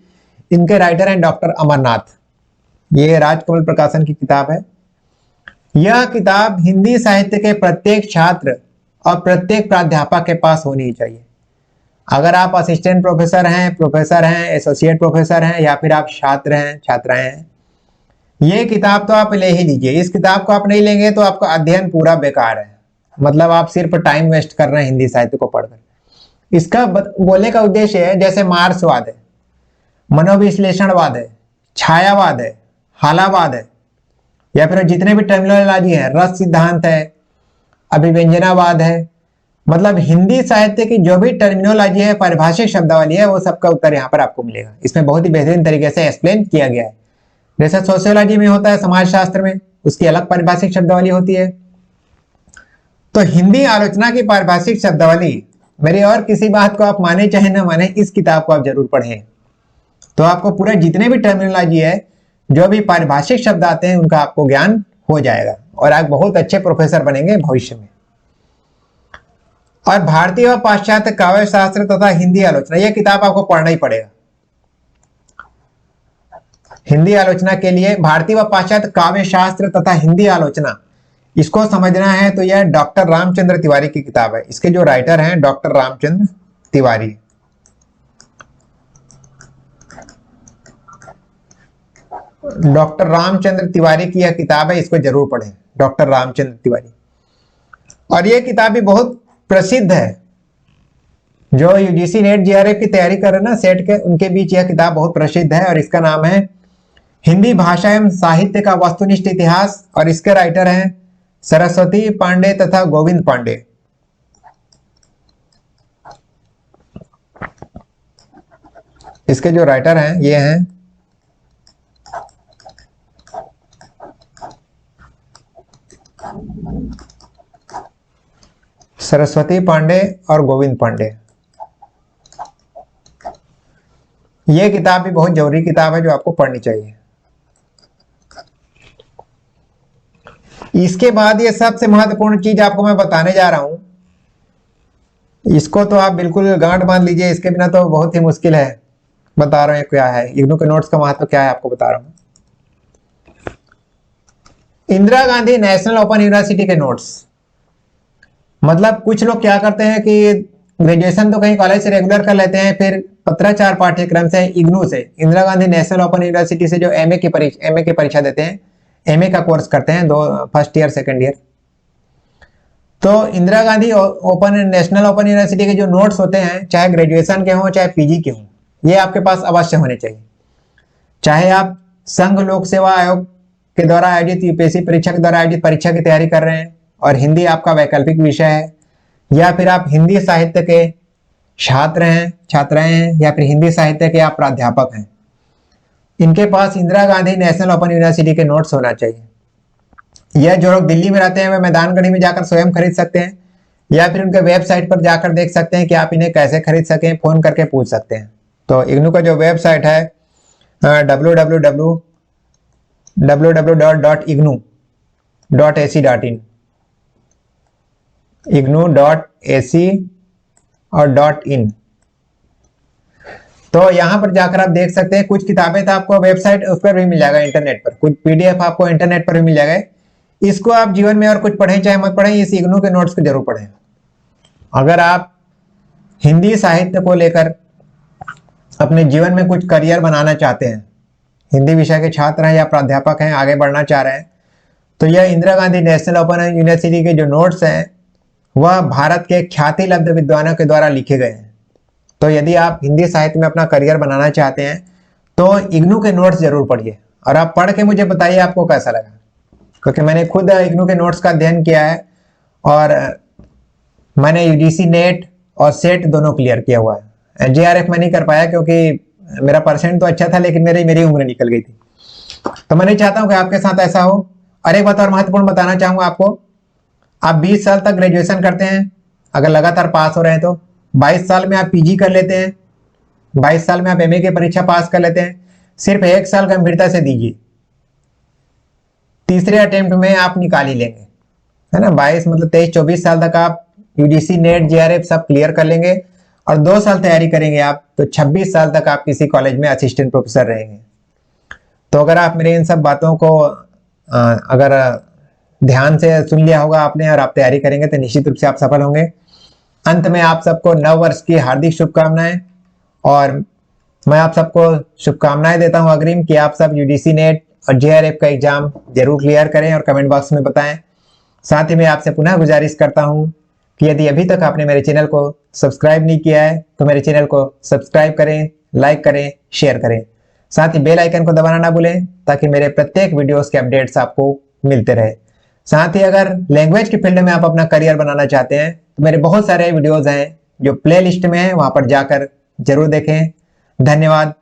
इनके राइटर हैं डॉक्टर अमरनाथ, ये राजकमल प्रकाशन की किताब है। यह किताब हिंदी साहित्य के प्रत्येक छात्र और प्रत्येक प्राध्यापक के पास होनी चाहिए। अगर आप असिस्टेंट प्रोफेसर हैं, एसोसिएट प्रोफेसर हैं या फिर आप छात्र हैं, छात्राएं हैं, ये किताब तो आप ले ही लीजिए। इस किताब को आप नहीं लेंगे तो आपका अध्ययन पूरा बेकार है, मतलब आप सिर्फ टाइम वेस्ट कर रहे हैं हिंदी साहित्य को पढ़कर। इसका बोलने का उद्देश्य है, जैसे मार्क्सवाद है, मनोविश्लेषणवाद है, छायावाद है, हालावाद है, या फिर जितने भी टर्मिनोलॉजी है, रस सिद्धांत है, अभिव्यंजनावाद है, मतलब हिंदी साहित्य की जो भी टर्मिनोलॉजी है, पारिभाषिक शब्दावली है, वो सबका उत्तर यहाँ पर आपको मिलेगा। इसमें बहुत ही बेहतरीन तरीके से एक्सप्लेन किया गया है। जैसे सोशियोलॉजी में होता है, समाजशास्त्र में उसकी अलग पारिभाषिक शब्दावली होती है, तो हिंदी आलोचना की पारिभाषिक शब्दावली, मेरी और किसी बात को आप माने चाहे ना माने, इस किताब को आप जरूर पढ़ें, तो आपको पूरे जितने भी टर्मिनोलॉजी है, जो भी पारिभाषिक शब्द आते हैं, उनका आपको ज्ञान हो जाएगा और आप बहुत अच्छे प्रोफेसर बनेंगे भविष्य में। और भारतीय व पाश्चात्य काव्य शास्त्र तथा हिंदी आलोचना, यह किताब आपको पढ़ना ही पड़ेगा। हिंदी आलोचना के लिए भारतीय व पाश्चात्य काव्य शास्त्र तथा हिंदी आलोचना, इसको समझना है तो यह डॉक्टर रामचंद्र तिवारी की किताब है। इसके जो राइटर हैं डॉक्टर रामचंद्र तिवारी। डॉक्टर रामचंद्र तिवारी की यह किताब है, इसको जरूर पढ़ें, डॉक्टर रामचंद्र तिवारी। और यह किताब भी बहुत प्रसिद्ध है, जो यूजीसी नेट जीआरएफ की तैयारी कर रहे हैं ना, सेट के, उनके बीच यह किताब बहुत प्रसिद्ध है और इसका नाम है हिंदी भाषा एवं साहित्य का वस्तुनिष्ठ इतिहास। और इसके राइटर हैं सरस्वती पांडे तथा गोविंद पांडे। इसके जो राइटर हैं ये हैं सरस्वती पांडे और गोविंद पांडे। ये किताब भी बहुत जरूरी किताब है जो आपको पढ़नी चाहिए। इसके बाद ये सबसे महत्वपूर्ण चीज आपको मैं बताने जा रहा हूं, इसको तो आप बिल्कुल गांठ बांध लीजिए, इसके बिना तो बहुत ही मुश्किल है। बता रहे हैं क्या है इग्नू के नोट्स का महत्व क्या है, आपको बता रहा हूं। Indira Gandhi national open university के नोट्स, मतलब कुछ लोग क्या करते हैं कि ग्रेजुएशन तो कहीं कॉलेज से रेगुलर कर लेते हैं, फिर पत्राचार पाठ्यक्रम से इग्नू से, Indira Gandhi national open university से जो एमए की परीक्षा देते हैं, एमए का कोर्स करते हैं, फर्स्ट ईयर सेकंड ईयर, तो Indira Gandhi national open university के जो नोट्स होते हैं, चाहे ग्रेजुएशन के हों चाहे पीजी के हों, ये आपके पास अवश्य होने चाहिए। चाहे आप संघ लोक सेवा आयोग के द्वारा आयोजित यूपीएससी परीक्षा के द्वारा आयोजित परीक्षा की तैयारी कर रहे हैं और हिंदी आपका वैकल्पिक विषय है, या फिर आप हिंदी साहित्य के छात्राएं हैं, या फिर हिंदी साहित्य के आप प्राध्यापक हैं, इनके पास Indira Gandhi national open university के नोट्स होना चाहिए। यह जो लोग दिल्ली में रहते हैं वे मैदानगढ़ी में जाकर स्वयं खरीद सकते हैं, या फिर उनके वेबसाइट पर जाकर देख सकते हैं कि आप इन्हें कैसे खरीद सकें, फोन करके पूछ सकते हैं। तो इग्नू का जो वेबसाइट है www.ignu.ac.in, ignu.ac और .in, तो यहां पर जाकर आप देख सकते हैं। कुछ किताबें तो आपको वेबसाइट उस पर भी मिल जाएगा, इंटरनेट पर, कुछ पीडीएफ आपको इंटरनेट पर भी मिल जाएगा। इसको आप जीवन में और कुछ पढ़ें चाहे मत पढ़ें, इस इग्नू के नोट्स को जरूर पढ़ें। अगर आप हिंदी साहित्य को लेकर अपने जीवन में कुछ करियर बनाना चाहते हैं, हिंदी विषय के छात्र हैं या प्राध्यापक हैं, आगे बढ़ना चाह रहे हैं, तो यह Indira Gandhi national open university के जो नोट्स हैं वह भारत के ख्याति लब्ध विद्वानों के द्वारा लिखे गए हैं। तो यदि आप हिंदी साहित्य में अपना करियर बनाना चाहते हैं तो इग्नू के नोट्स जरूर पढ़िए, और आप पढ़ के मुझे बताइए आपको कैसा लगा, क्योंकि मैंने खुद इग्नू के नोट्स का अध्ययन किया है और मैंने यूजीसी नेट और सेट दोनों क्लियर किया हुआ है। जेआरएफ में नहीं कर पाया क्योंकि मेरा परसेंट तो अच्छा था, लेकिन मेरी उम्र निकल गई थी। तो मैं नहीं चाहता हूं कि आपके साथ ऐसा हो। और एक बात और महत्वपूर्ण बताना चाहूंगा आपको, आप 20 साल तक ग्रेजुएशन करते हैं, अगर लगातार पास हो रहे हैं तो 22 साल में आप पीजी कर लेते हैं, 22 साल में आप एमए की परीक्षा पास कर लेते हैं, सिर्फ 1 साल गंभीरता से दीजिए, तीसरे अटेम्प्ट में आप निकाल ही लेंगे, है ना। 22 मतलब 23-24 साल तक आप यूजीसी नेट जेआरएफ सब क्लियर कर लेंगे और 2 साल तैयारी करेंगे आप, तो 26 साल तक आप किसी कॉलेज में असिस्टेंट प्रोफेसर रहेंगे। तो अगर आप मेरे इन सब बातों को अगर ध्यान से सुन लिया होगा आपने और आप तैयारी करेंगे तो निश्चित रूप से आप सफल होंगे। अंत में आप सबको नव वर्ष की हार्दिक शुभकामनाएं, और मैं आप सबको शुभकामनाएं देता हूं अग्रिम कि आप सब यूजीसी नेट और जेआरएफ का एग्जाम जरूर क्लियर करें और कमेंट बॉक्स में बताएं। साथ ही मैं आपसे पुनः गुजारिश करता हूं कि यदि अभी तक आपने मेरे चैनल को सब्सक्राइब नहीं किया है तो मेरे चैनल को सब्सक्राइब करें, लाइक करें, शेयर करें। साथ ही बेल आइकन को दबाना ना भूलें ताकि मेरे प्रत्येक वीडियोस के अपडेट्स आपको मिलते रहे। साथ ही अगर लैंग्वेज के फील्ड में आप अपना करियर बनाना चाहते हैं तो मेरे बहुत सारे वीडियोस हैं जो प्लेलिस्ट में हैं, वहां पर जाकर जरूर देखें। धन्यवाद।